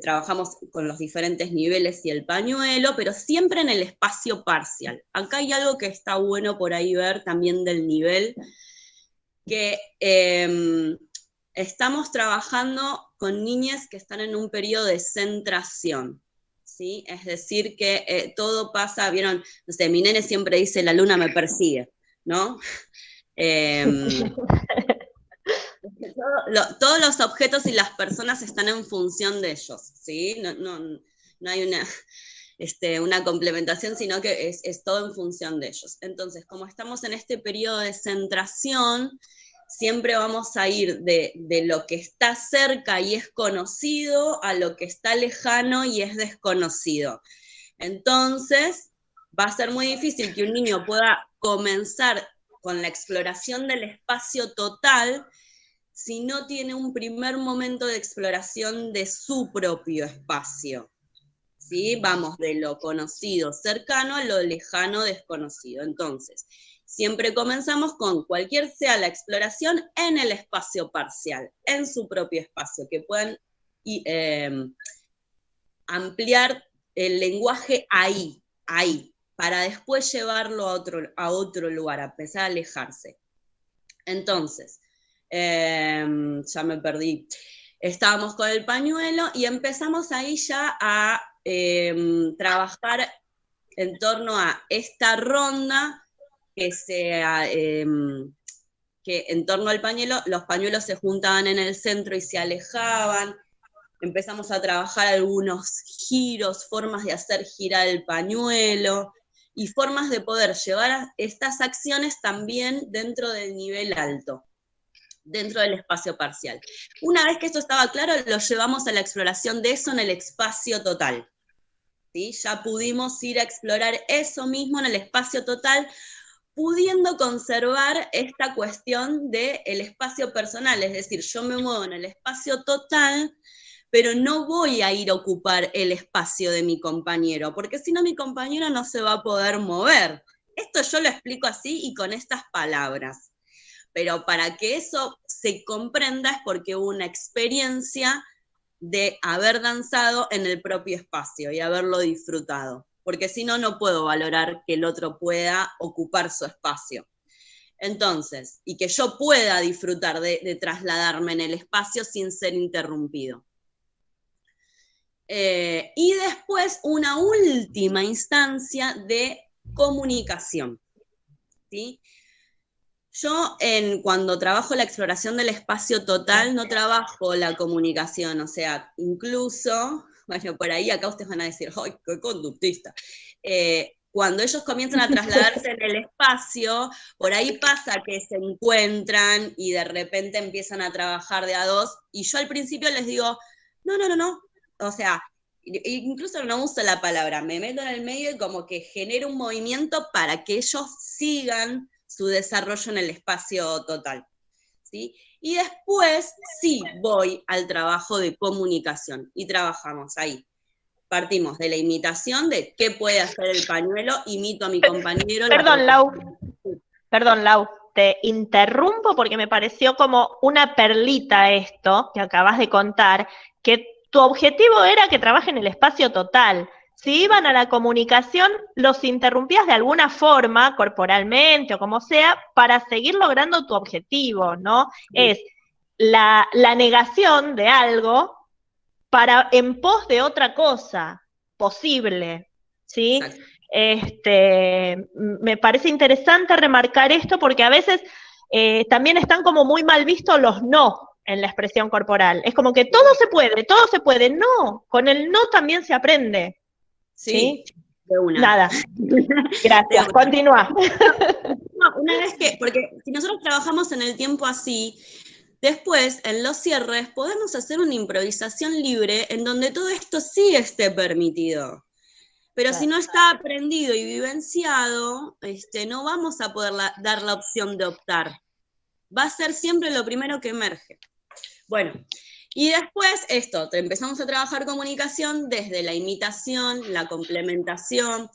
trabajamos con los diferentes niveles y el pañuelo, pero siempre en el espacio parcial. Acá hay algo que está bueno por ahí ver también del nivel, que estamos trabajando con niñas que están en un periodo de centración, ¿sí? Es decir, que todo pasa, vieron, no sé, mi nene siempre dice, la luna me persigue, ¿no? Todos los objetos y las personas están en función de ellos, ¿sí? No hay una complementación, sino que es todo en función de ellos. Entonces, como estamos en este periodo de centración, siempre vamos a ir de lo que está cerca y es conocido a lo que está lejano y es desconocido. Entonces, va a ser muy difícil que un niño pueda comenzar con la exploración del espacio total si no tiene un primer momento de exploración de su propio espacio. ¿Sí? Vamos de lo conocido cercano a lo lejano desconocido. Entonces, siempre comenzamos con cualquier sea la exploración en el espacio parcial, en su propio espacio, que puedan ampliar el lenguaje ahí, para después llevarlo a otro lugar, a empezar a alejarse. Entonces, ya me perdí. Estábamos con el pañuelo y empezamos ahí ya a trabajar en torno a esta ronda que en torno al pañuelo, los pañuelos se juntaban en el centro y se alejaban. Empezamos a trabajar algunos giros, formas de hacer girar el pañuelo y formas de poder llevar estas acciones también dentro del nivel alto, dentro del espacio parcial. Una vez que esto estaba claro, lo llevamos a la exploración de eso en el espacio total. ¿Sí? Ya pudimos ir a explorar eso mismo en el espacio total, pudiendo conservar esta cuestión del espacio personal, es decir, yo me muevo en el espacio total, pero no voy a ir a ocupar el espacio de mi compañero, porque si no mi compañero no se va a poder mover. Esto yo lo explico así y con estas palabras. Pero para que eso se comprenda es porque hubo una experiencia de haber danzado en el propio espacio y haberlo disfrutado. Porque si no, no puedo valorar que el otro pueda ocupar su espacio. Entonces, y que yo pueda disfrutar de trasladarme en el espacio sin ser interrumpido. Y después una última instancia de comunicación, ¿sí? Yo cuando trabajo la exploración del espacio total, no trabajo la comunicación, o sea, incluso, bueno, por ahí acá ustedes van a decir, ¡ay, qué conductista! Cuando ellos comienzan a trasladarse en el espacio, por ahí pasa que se encuentran y de repente empiezan a trabajar de a dos, y yo al principio les digo, no, o sea, incluso no uso la palabra, me meto en el medio y como que genero un movimiento para que ellos sigan su desarrollo en el espacio total, ¿sí? Y después sí voy al trabajo de comunicación y trabajamos ahí. Partimos de la imitación de qué puede hacer el pañuelo, imito a mi compañero. Perdón, Lau, te interrumpo porque me pareció como una perlita esto que acabas de contar, que tu objetivo era que trabaje en el espacio total. Si iban a la comunicación, los interrumpías de alguna forma, corporalmente o como sea, para seguir logrando tu objetivo, ¿no? Es la negación de algo en pos de otra cosa posible, ¿sí? Me parece interesante remarcar esto porque a veces también están como muy mal vistos los no en la expresión corporal. Es como que todo se puede. No, con el no también se aprende. ¿Sí? De una. Nada. Gracias, continúa. Una vez que, porque si nosotros trabajamos en el tiempo así, después, en los cierres, podemos hacer una improvisación libre en donde todo esto sí esté permitido. Pero claro, si no está aprendido y vivenciado, no vamos a poder dar la opción de optar. Va a ser siempre lo primero que emerge. Bueno, y después empezamos a trabajar comunicación desde la imitación, la complementación,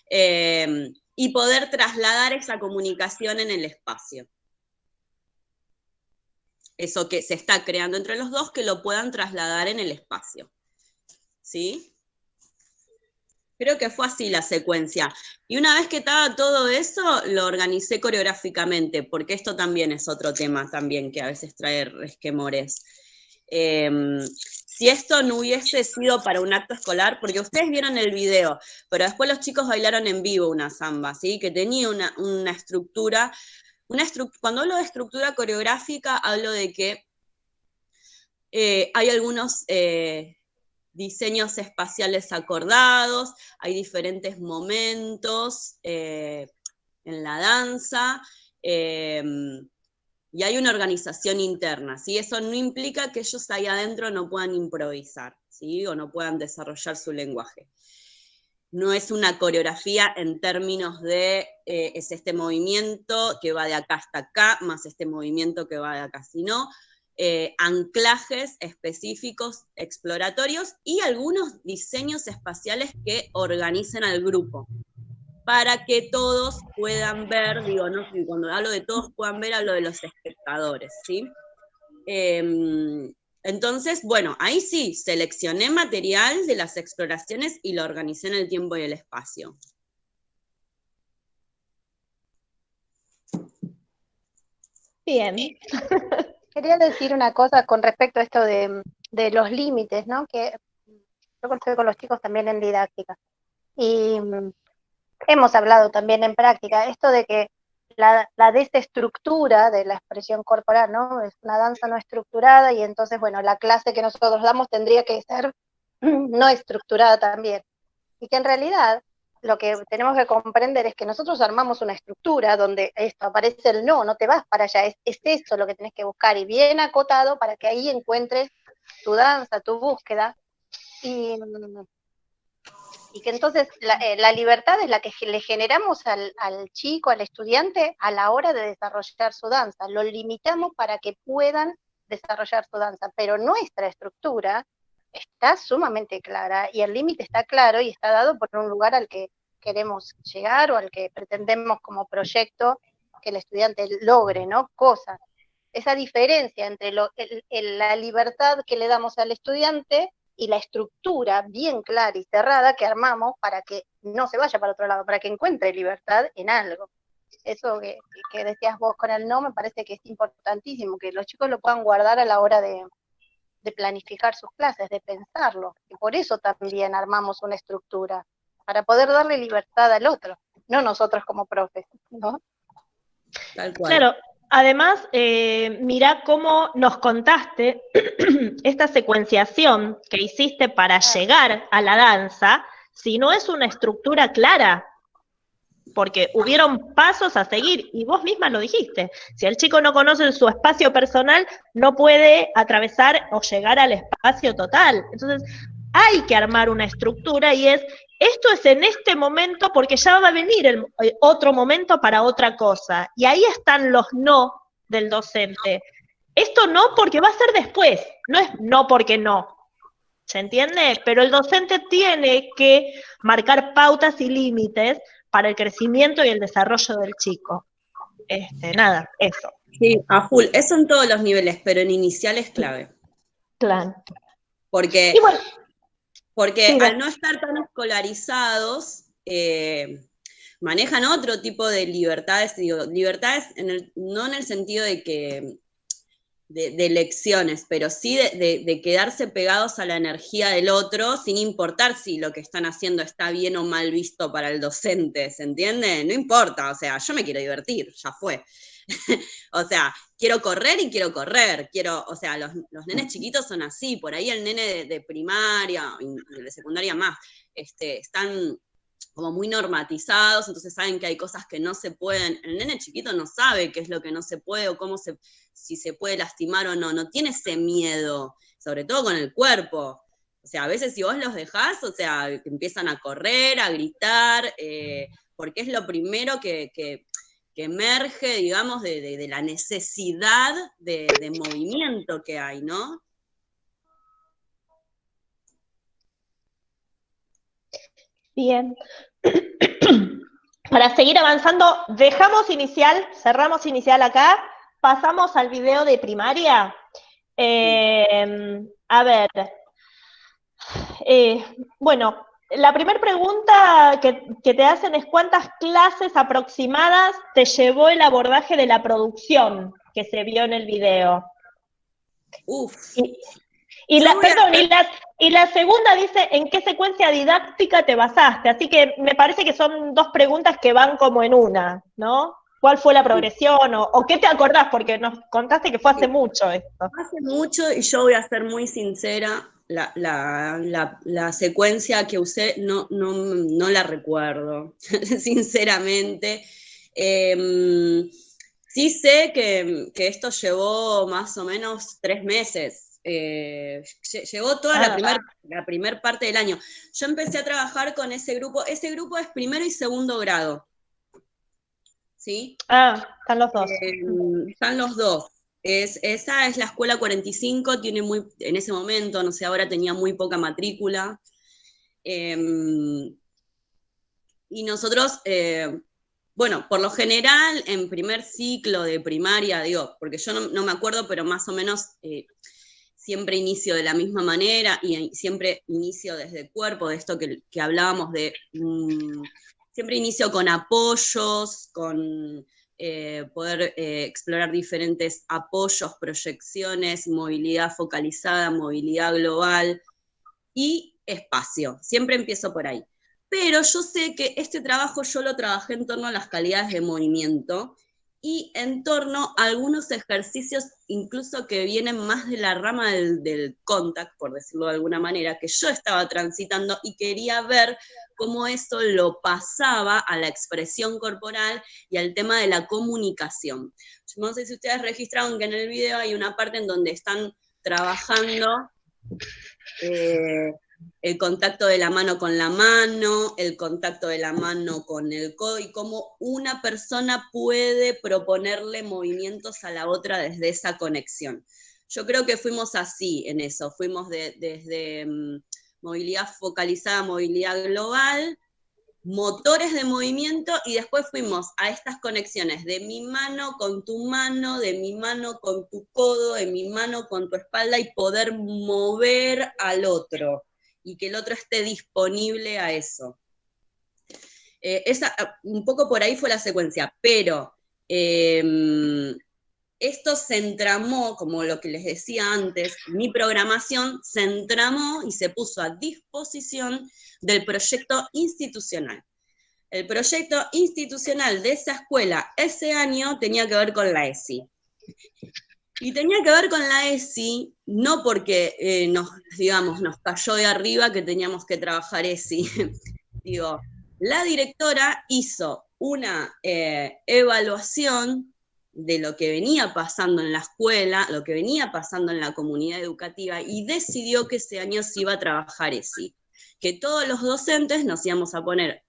y poder trasladar esa comunicación en el espacio. Eso que se está creando entre los dos, que lo puedan trasladar en el espacio. ¿Sí? Creo que fue así la secuencia. Y una vez que estaba todo eso, lo organicé coreográficamente, porque esto también es otro tema también que a veces trae resquemores. Si esto no hubiese sido para un acto escolar, porque ustedes vieron el video, pero después los chicos bailaron en vivo una samba, ¿sí? Que tenía una estructura. Cuando hablo de estructura coreográfica, hablo de que hay algunos diseños espaciales acordados, hay diferentes momentos en la danza, y hay una organización interna, ¿sí? Eso no implica que ellos ahí adentro no puedan improvisar, ¿sí? O no puedan desarrollar su lenguaje. No es una coreografía en términos de es este movimiento que va de acá hasta acá, más este movimiento que va de acá, sino anclajes específicos exploratorios y algunos diseños espaciales que organicen al grupo, para que todos puedan ver, digo, ¿no? Cuando hablo de todos puedan ver, hablo de los espectadores, ¿sí? Entonces, bueno, ahí sí, seleccioné material de las exploraciones y lo organicé en el tiempo y el espacio. Bien. Quería decir una cosa con respecto a esto de los límites, ¿no? Que yo estoy con los chicos también en didáctica. Y hemos hablado también en práctica, esto de que la desestructura de la expresión corporal, ¿no? Es una danza no estructurada y entonces, bueno, la clase que nosotros damos tendría que ser no estructurada también. Y que en realidad lo que tenemos que comprender es que nosotros armamos una estructura donde esto aparece el no te vas para allá, es eso lo que tenés que buscar y bien acotado para que ahí encuentres tu danza, tu búsqueda. Y que entonces la libertad es la que le generamos al chico, al estudiante, a la hora de desarrollar su danza. Lo limitamos para que puedan desarrollar su danza, pero nuestra estructura está sumamente clara y el límite está claro y está dado por un lugar al que queremos llegar o al que pretendemos como proyecto que el estudiante logre, ¿no? Cosas. Esa diferencia entre la libertad que le damos al estudiante y la estructura bien clara y cerrada que armamos para que no se vaya para otro lado, para que encuentre libertad en algo. Eso que decías vos con el no me parece que es importantísimo, que los chicos lo puedan guardar a la hora de planificar sus clases, de pensarlo. Y por eso también armamos una estructura, para poder darle libertad al otro, no nosotros como profes, ¿no? Tal cual. Claro. Además, mirá cómo nos contaste esta secuenciación que hiciste para llegar a la danza, si no es una estructura clara, porque hubieron pasos a seguir, y vos misma lo dijiste, si el chico no conoce su espacio personal, no puede atravesar o llegar al espacio total. Entonces, hay que armar una estructura y esto es en este momento porque ya va a venir el otro momento para otra cosa. Y ahí están los no del docente. Esto no porque va a ser después, no es no porque no. ¿Se entiende? Pero el docente tiene que marcar pautas y límites para el crecimiento y el desarrollo del chico. Nada, eso. Sí, a full. Eso en todos los niveles, pero en inicial es clave. Claro. Porque, bueno, sí, al no estar tan escolarizados, manejan otro tipo de libertades, digo, libertades no en el sentido de que de lecciones, pero sí de quedarse pegados a la energía del otro, sin importar si lo que están haciendo está bien o mal visto para el docente, ¿se entiende? No importa, o sea, yo me quiero divertir, ya fue. O sea, quiero correr y quiero correr, o sea, los nenes chiquitos son así, por ahí el nene de primaria, y de secundaria más, están como muy normatizados, entonces saben que hay cosas que no se pueden. El nene chiquito no sabe qué es lo que no se puede o si se puede lastimar o no, no tiene ese miedo, sobre todo con el cuerpo. O sea, a veces si vos los dejás, o sea, empiezan a correr, a gritar, porque es lo primero que emerge, digamos, de la necesidad de movimiento que hay, ¿no? Bien. Para seguir avanzando, cerramos inicial acá, pasamos al video de primaria. A ver, bueno, la primera pregunta que te hacen es ¿cuántas clases aproximadas te llevó el abordaje de la producción que se vio en el video? Uf. Y la segunda dice, ¿en qué secuencia didáctica te basaste? Así que me parece que son dos preguntas que van como en una, ¿no? ¿Cuál fue la progresión? ¿O qué te acordás? Porque nos contaste que fue hace mucho esto. Hace mucho, y yo voy a ser muy sincera, la secuencia que usé no la recuerdo, sinceramente. Sí sé que esto llevó más o menos 3 meses. Llegó toda la primer parte del año. Yo empecé a trabajar con ese grupo es primero y segundo grado. ¿Sí? Están los dos. Están los dos. Esa es la escuela 45, en ese momento, no sé, ahora tenía muy poca matrícula. Y nosotros, bueno, por lo general, en primer ciclo de primaria, digo, porque yo no me acuerdo, pero más o menos siempre inicio de la misma manera y siempre inicio desde el cuerpo, de esto que hablábamos de, siempre inicio con apoyos, con poder explorar diferentes apoyos, proyecciones, movilidad focalizada, movilidad global y espacio. Siempre empiezo por ahí. Pero yo sé que este trabajo yo lo trabajé en torno a las calidades de movimiento y en torno a algunos ejercicios incluso que vienen más de la rama del contact, por decirlo de alguna manera, que yo estaba transitando y quería ver cómo eso lo pasaba a la expresión corporal y al tema de la comunicación. No sé si ustedes registraron que en el video hay una parte en donde están trabajando el contacto de la mano con la mano, el contacto de la mano con el codo, y cómo una persona puede proponerle movimientos a la otra desde esa conexión. Yo creo que fuimos así en eso, fuimos desde movilidad focalizada, movilidad global, motores de movimiento, y después fuimos a estas conexiones de mi mano con tu mano, de mi mano con tu codo, de mi mano con tu espalda, y poder mover al otro, y que el otro esté disponible a eso. Un poco por ahí fue la secuencia, pero esto se entramó, como lo que les decía antes, mi programación se entramó y se puso a disposición del proyecto institucional. El proyecto institucional de esa escuela ese año tenía que ver con la ESI. Y tenía que ver con la ESI, no porque nos cayó de arriba que teníamos que trabajar ESI. La directora hizo una evaluación de lo que venía pasando en la escuela, lo que venía pasando en la comunidad educativa, y decidió que ese año se iba a trabajar ESI, que todos los docentes nos íbamos a poner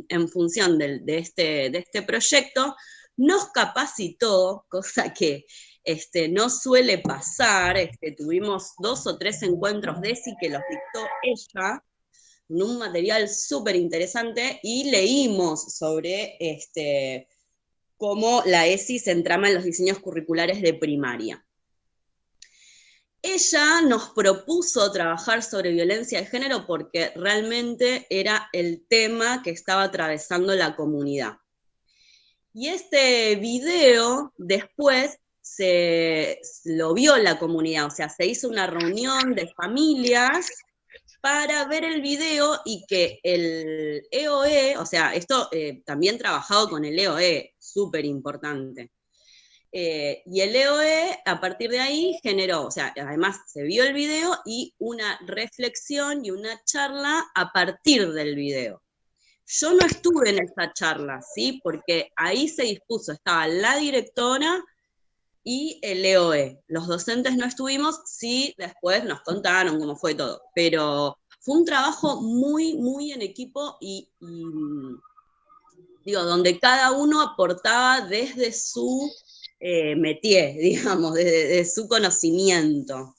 en función de este proyecto. Nos capacitó, cosa que no suele pasar, tuvimos 2 o 3 encuentros de ESI que los dictó ella, en un material súper interesante, y leímos sobre cómo la ESI se entrama en los diseños curriculares de primaria. Ella nos propuso trabajar sobre violencia de género porque realmente era el tema que estaba atravesando la comunidad. Y este video después lo vio la comunidad, o sea, se hizo una reunión de familias para ver el video, y que el EOE, o sea, esto también trabajado con el EOE, súper importante. Y el EOE, a partir de ahí, generó, o sea, además se vio el video y una reflexión y una charla a partir del video. Yo no estuve en esa charla, ¿sí? Porque ahí se dispuso, estaba la directora y el EOE. Los docentes no estuvimos, sí, después nos contaron cómo fue todo, pero fue un trabajo muy, muy en equipo y digo, donde cada uno aportaba desde su métier, digamos, desde su conocimiento.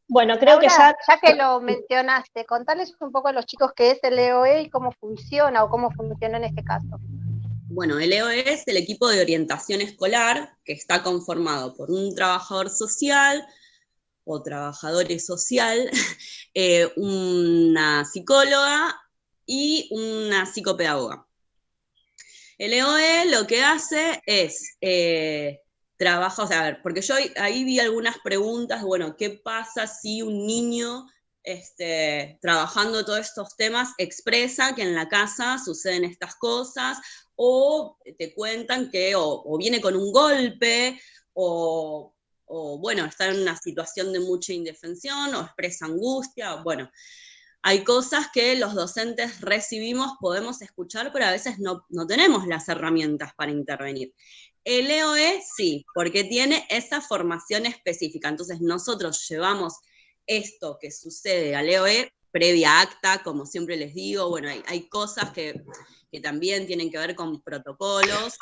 Bueno, creo Laura, que ya que lo mencionaste, contales un poco a los chicos qué es el EOE y cómo funciona o cómo funciona en este caso. Bueno, el EOE es el equipo de orientación escolar, que está conformado por un trabajador social o trabajadores social, una psicóloga y una psicopedagoga. El EOE lo que hace es trabaja, o sea, a ver, porque yo ahí vi algunas preguntas, bueno, ¿qué pasa si un niño trabajando todos estos temas expresa que en la casa suceden estas cosas, o te cuentan que o viene con un golpe, o bueno, está en una situación de mucha indefensión, o expresa angustia, bueno, hay cosas que los docentes recibimos, podemos escuchar, pero a veces no tenemos las herramientas para intervenir. El EOE sí, porque tiene esa formación específica, entonces nosotros llevamos esto que sucede al EOE previa acta, como siempre les digo, bueno, hay cosas que también tienen que ver con protocolos,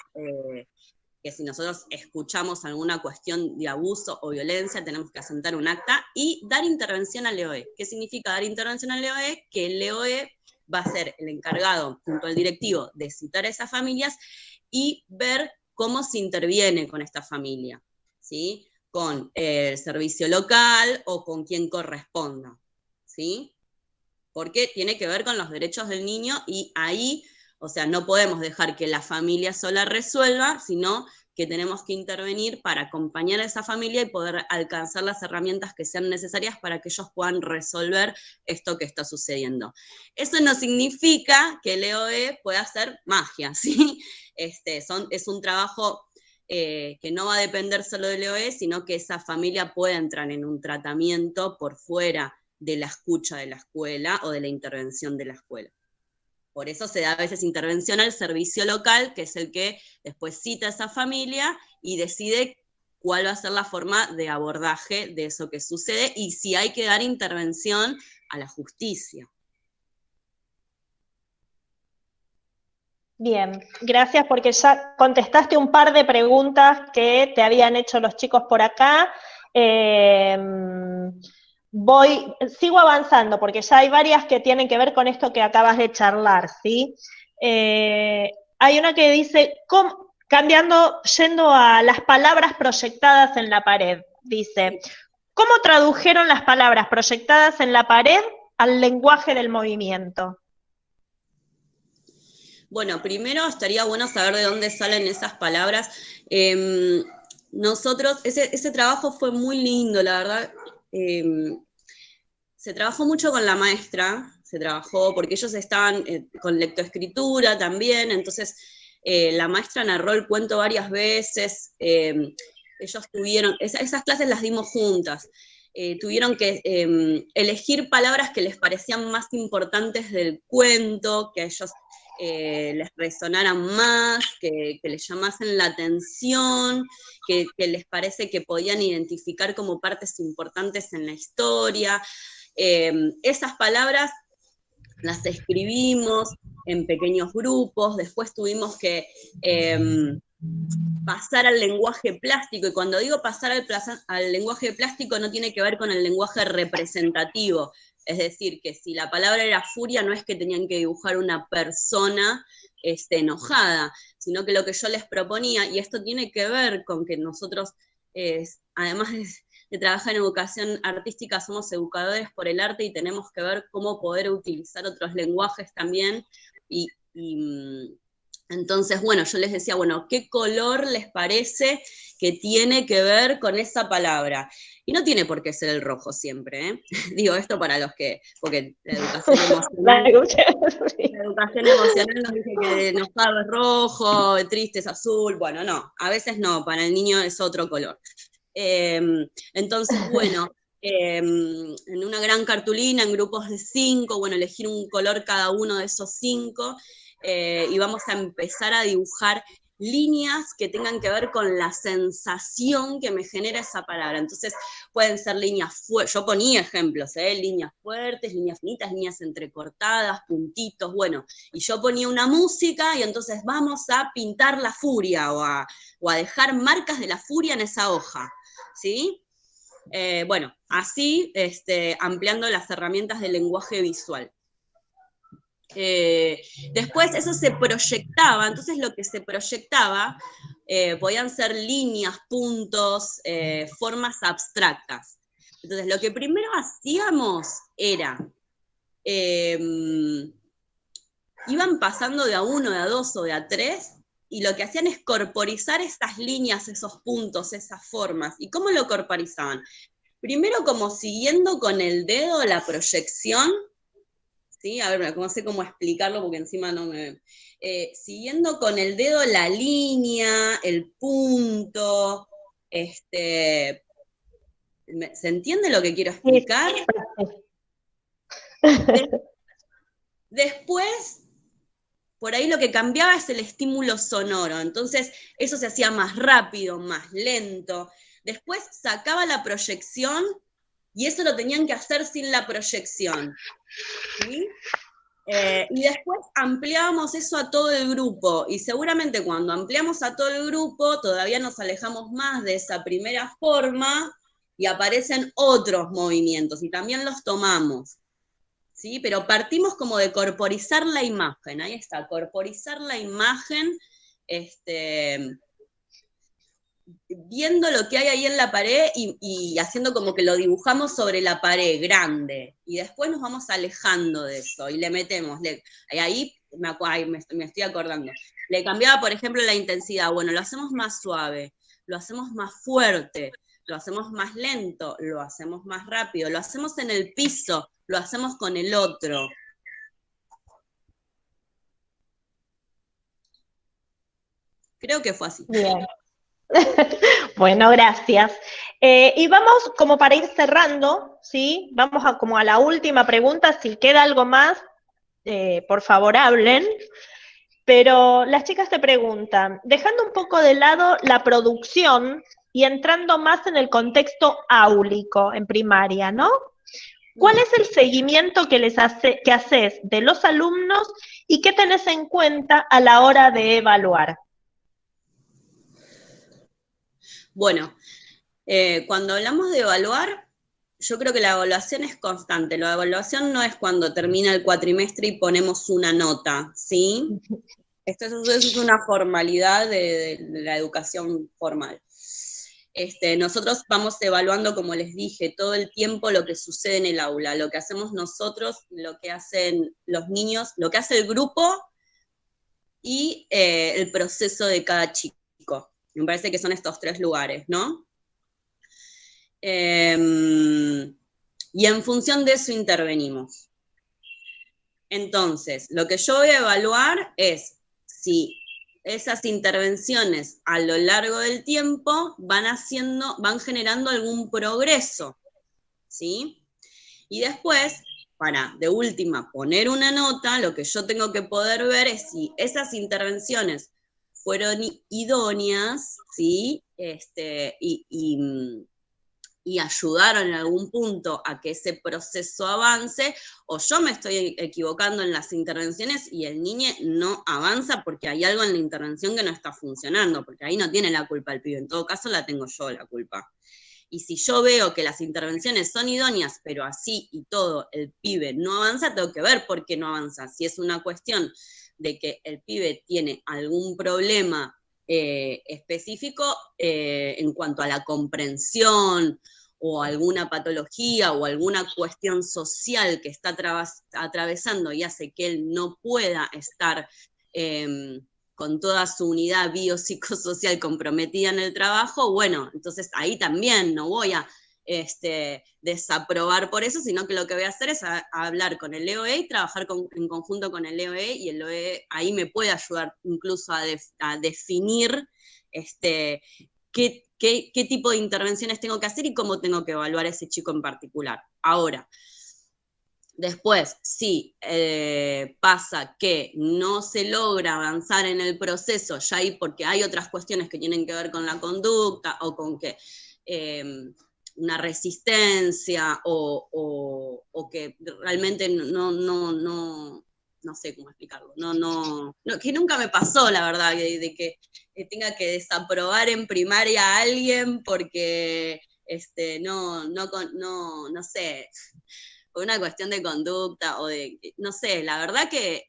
que si nosotros escuchamos alguna cuestión de abuso o violencia, tenemos que asentar un acta y dar intervención al EOE. ¿Qué significa dar intervención al EOE? Que el EOE va a ser el encargado, junto al directivo, de citar a esas familias y ver cómo se interviene con esta familia, ¿sí? Con el servicio local o con quien corresponda, ¿sí? Porque tiene que ver con los derechos del niño y ahí, o sea, no podemos dejar que la familia sola resuelva, sino que tenemos que intervenir para acompañar a esa familia y poder alcanzar las herramientas que sean necesarias para que ellos puedan resolver esto que está sucediendo. Eso no significa que el EOE pueda hacer magia, ¿sí? Es un trabajo que no va a depender solo del EOE, sino que esa familia puede entrar en un tratamiento por fuera de la escucha de la escuela o de la intervención de la escuela. Por eso se da a veces intervención al servicio local, que es el que después cita a esa familia y decide cuál va a ser la forma de abordaje de eso que sucede y si hay que dar intervención a la justicia. Bien, gracias porque ya contestaste un par de preguntas que te habían hecho los chicos por acá. Sigo avanzando porque ya hay varias que tienen que ver con esto que acabas de charlar, ¿sí? Hay una que dice, yendo a las palabras proyectadas en la pared, dice, ¿cómo tradujeron las palabras proyectadas en la pared al lenguaje del movimiento? Bueno, primero estaría bueno saber de dónde salen esas palabras. Nosotros, ese trabajo fue muy lindo, la verdad. Se trabajó mucho con la maestra, se trabajó porque ellos estaban con lectoescritura también, entonces la maestra narró el cuento varias veces, ellos tuvieron, esas clases las dimos juntas, tuvieron que elegir palabras que les parecían más importantes del cuento, que a ellos les resonaran más, que les llamasen la atención, que les parece que podían identificar como partes importantes en la historia. Esas palabras las escribimos en pequeños grupos, después tuvimos que pasar al lenguaje plástico, y cuando digo pasar al lenguaje plástico no tiene que ver con el lenguaje representativo, es decir, que si la palabra era furia, no es que tenían que dibujar una persona enojada, sino que lo que yo les proponía, y esto tiene que ver con que nosotros, además de trabajar en educación artística, somos educadores por el arte y tenemos que ver cómo poder utilizar otros lenguajes también, y entonces, bueno, yo les decía, bueno, ¿qué color les parece que tiene que ver con esa palabra? Y no tiene por qué ser el rojo siempre, ¿eh? Digo esto para los que, porque la educación emocional, nos dice que enojado es rojo, triste es azul, bueno, no, a veces no, para el niño es otro color. Entonces, bueno, en una gran cartulina, en grupos de 5, bueno, elegir un color cada uno de esos 5, y vamos a empezar a dibujar líneas que tengan que ver con la sensación que me genera esa palabra. Entonces, pueden ser líneas fuertes, yo ponía ejemplos, líneas fuertes, líneas finitas, líneas entrecortadas, puntitos, bueno, y yo ponía una música, y entonces vamos a pintar la furia, o a dejar marcas de la furia en esa hoja, ¿sí? Bueno, así ampliando las herramientas del lenguaje visual. Después eso se proyectaba, entonces lo que se proyectaba podían ser líneas, puntos, formas abstractas. Entonces lo que primero hacíamos era, iban pasando de a 1, de a 2 o de a 3, y lo que hacían es corporizar esas líneas, esos puntos, esas formas. ¿Y cómo lo corporizaban? Primero como siguiendo con el dedo la proyección, ¿sí? A ver, no sé cómo explicarlo porque encima no me... siguiendo con el dedo la línea, el punto, ¿se entiende lo que quiero explicar? Después, por ahí lo que cambiaba es el estímulo sonoro, entonces eso se hacía más rápido, más lento. Después sacaba la proyección, y eso lo tenían que hacer sin la proyección, ¿sí? Y después ampliábamos eso a todo el grupo, y seguramente cuando ampliamos a todo el grupo todavía nos alejamos más de esa primera forma y aparecen otros movimientos y también los tomamos, ¿sí? Pero partimos como de corporizar la imagen, ahí está, corporizar la imagen, viendo lo que hay ahí en la pared y haciendo como que lo dibujamos sobre la pared grande, y después nos vamos alejando de eso, y le metemos, ahí me estoy acordando, le cambiaba, por ejemplo, la intensidad, bueno, lo hacemos más suave, lo hacemos más fuerte, lo hacemos más lento, lo hacemos más rápido, lo hacemos en el piso, lo hacemos con el otro. Creo que fue así. Bien. Bueno, gracias. Y vamos como para ir cerrando, ¿sí? Vamos como a la última pregunta. Si queda algo más, por favor hablen. Pero las chicas te preguntan, dejando un poco de lado la producción y entrando más en el contexto áulico en primaria, ¿no? ¿Cuál es el seguimiento que haces de los alumnos y qué tenés en cuenta a la hora de evaluar? Bueno, cuando hablamos de evaluar, yo creo que la evaluación es constante. La evaluación no es cuando termina el cuatrimestre y ponemos una nota, ¿sí? Esto es una formalidad de la educación formal. Nosotros vamos evaluando, como les dije, todo el tiempo lo que sucede en el aula, lo que hacemos nosotros, lo que hacen los niños, lo que hace el grupo y el proceso de cada chico. Me parece que son estos 3 lugares, ¿no? Y en función de eso intervenimos. Entonces, lo que yo voy a evaluar es si esas intervenciones a lo largo del tiempo van generando algún progreso, ¿sí? Y después, para, de última, poner una nota, lo que yo tengo que poder ver es si esas intervenciones fueron idóneas, ¿sí? Y ayudaron en algún punto a que ese proceso avance, o yo me estoy equivocando en las intervenciones y el niño no avanza porque hay algo en la intervención que no está funcionando, porque ahí no tiene la culpa el pibe, en todo caso la tengo yo la culpa. Y si yo veo que las intervenciones son idóneas, pero así y todo, el pibe no avanza, tengo que ver por qué no avanza. Si es una cuestión de que el pibe tiene algún problema específico en cuanto a la comprensión, o alguna patología, o alguna cuestión social que está atravesando y hace que él no pueda estar con toda su unidad biopsicosocial comprometida en el trabajo, bueno, entonces ahí también no voy a desaprobar por eso, sino que lo que voy a hacer es hablar con el EOE y trabajar en conjunto con el EOE, y el EOE ahí me puede ayudar incluso a definir qué tipo de intervenciones tengo que hacer y cómo tengo que evaluar a ese chico en particular. Ahora, después, si pasa que no se logra avanzar en el proceso, ya ahí porque hay otras cuestiones que tienen que ver con la conducta, o con que una resistencia, o que realmente no sé cómo explicarlo, que nunca me pasó, la verdad, de que tenga que desaprobar en primaria a alguien porque no sé, por una cuestión de conducta, o de, no sé, la verdad que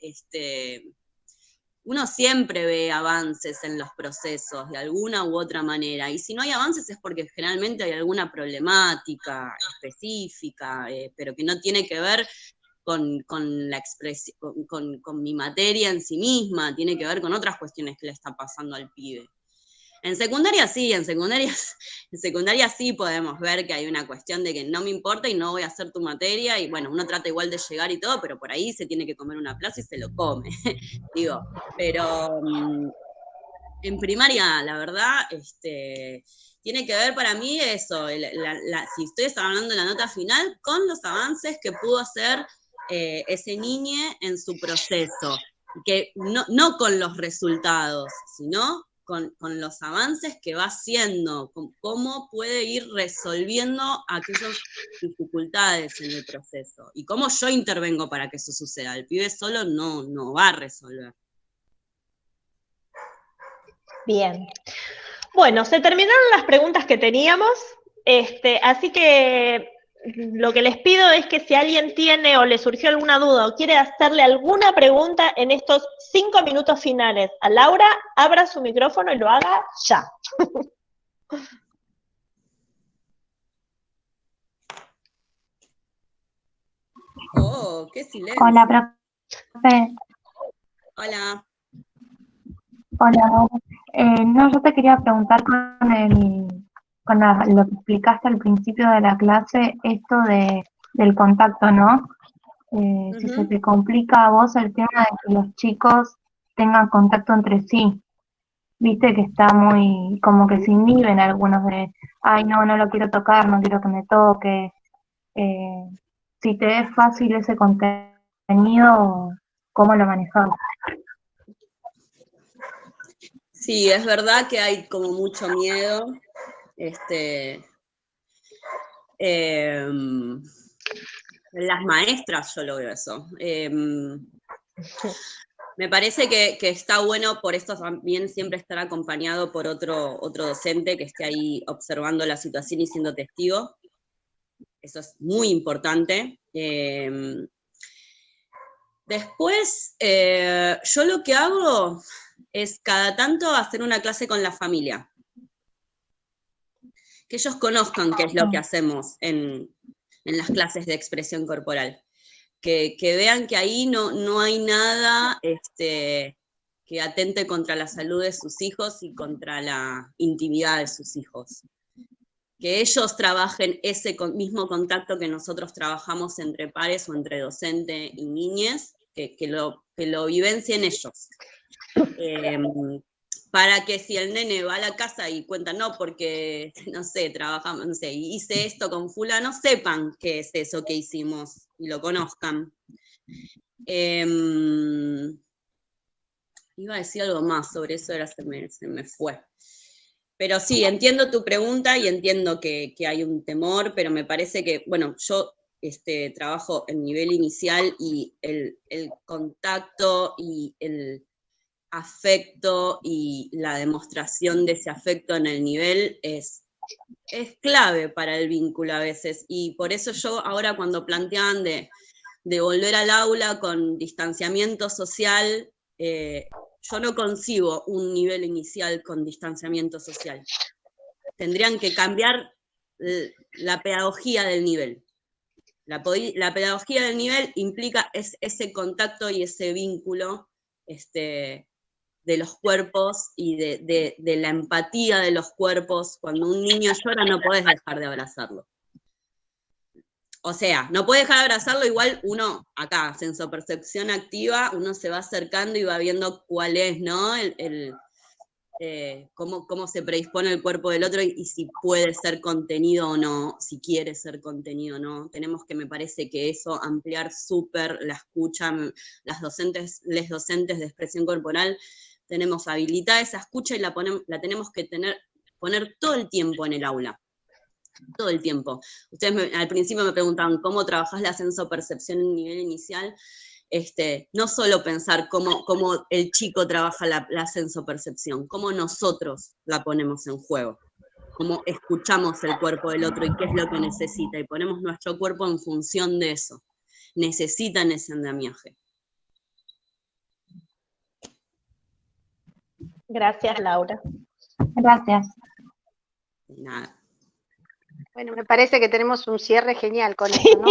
uno siempre ve avances en los procesos de alguna u otra manera, y si no hay avances es porque generalmente hay alguna problemática específica, pero que no tiene que ver con la expresión, con mi materia en sí misma, tiene que ver con otras cuestiones que le está pasando al pibe. En secundaria sí, en secundaria sí podemos ver que hay una cuestión de que no me importa y no voy a hacer tu materia, y bueno, uno trata igual de llegar y todo, pero por ahí se tiene que comer una plaza y se lo come, digo, pero en primaria, la verdad, tiene que ver para mí eso, si ustedes están hablando de la nota final, con los avances que pudo hacer ese niño en su proceso, que no con los resultados, sino con los avances que va haciendo, con cómo puede ir resolviendo aquellas dificultades en el proceso, y cómo yo intervengo para que eso suceda. El pibe solo no va a resolver. Bien. Bueno, se terminaron las preguntas que teníamos, así que lo que les pido es que si alguien tiene o le surgió alguna duda o quiere hacerle alguna pregunta en estos 5 minutos finales a Laura, abra su micrófono y lo haga ya. Oh, qué silencio. Hola, profe. Hola. Hola. No, yo te quería preguntar lo que explicaste al principio de la clase, esto del contacto, ¿no? Si se te complica a vos el tema de que los chicos tengan contacto entre sí. Viste que está muy, como que se inhiben algunos de, ay, no lo quiero tocar, no quiero que me toque. Si te es fácil ese contenido, ¿cómo lo manejas? Sí, es verdad que hay como mucho miedo. Las maestras yo lo veo eso. Me parece que está bueno por esto también siempre estar acompañado por otro docente que esté ahí observando la situación y siendo testigo. Eso es muy importante. Después, yo lo que hago es cada tanto hacer una clase con la familia. Que ellos conozcan qué es lo que hacemos en las clases de expresión corporal. Que vean que ahí no hay nada que atente contra la salud de sus hijos y contra la intimidad de sus hijos. Que ellos trabajen ese mismo contacto que nosotros trabajamos entre pares o entre docente y niñez, que lo vivencien ellos. para que si el nene va a la casa y cuenta, no, porque, no sé, trabajamos, no sé, hice esto con fulano, sepan qué es eso que hicimos y lo conozcan. Iba a decir algo más sobre eso, ahora se me fue. Pero sí, entiendo tu pregunta y entiendo que hay un temor, pero me parece que, bueno, yo trabajo en nivel inicial y el contacto y el afecto y la demostración de ese afecto en el nivel es clave para el vínculo a veces. Y por eso yo ahora cuando planteaban de volver al aula con distanciamiento social, yo no concibo un nivel inicial con distanciamiento social. Tendrían que cambiar la pedagogía del nivel. La pedagogía del nivel implica ese contacto y ese vínculo de los cuerpos y de la empatía de los cuerpos. Cuando un niño llora no podés dejar de abrazarlo. O sea, no puede dejar de abrazarlo, igual uno, acá, sensopercepción activa, uno se va acercando y va viendo cuál es, ¿no? Cómo se predispone el cuerpo del otro y si puede ser contenido o no, si quiere ser contenido o no. Tenemos que, me parece que eso, ampliar súper la escucha. Les docentes de expresión corporal tenemos habilitada esa escucha y la tenemos que poner todo el tiempo en el aula. Todo el tiempo. Ustedes al principio me preguntaban cómo trabajás la sensopercepción en nivel inicial. No solo pensar cómo el chico trabaja la sensopercepción, cómo nosotros la ponemos en juego, cómo escuchamos el cuerpo del otro y qué es lo que necesita, y ponemos nuestro cuerpo en función de eso. Necesitan ese andamiaje. Gracias, Laura. Gracias. Nada. Bueno, me parece que tenemos un cierre genial con eso, ¿no?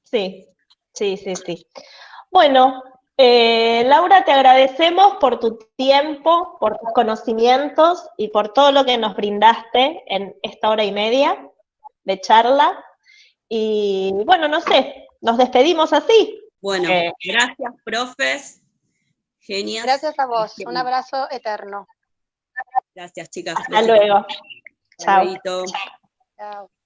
Sí. Bueno, Laura, te agradecemos por tu tiempo, por tus conocimientos y por todo lo que nos brindaste en esta hora y media de charla. Y bueno, no sé, nos despedimos así. Bueno, gracias, profes. Genias. Gracias a vos. Un abrazo eterno. Gracias, chicas. Hasta luego. Chao. Chao. Chao.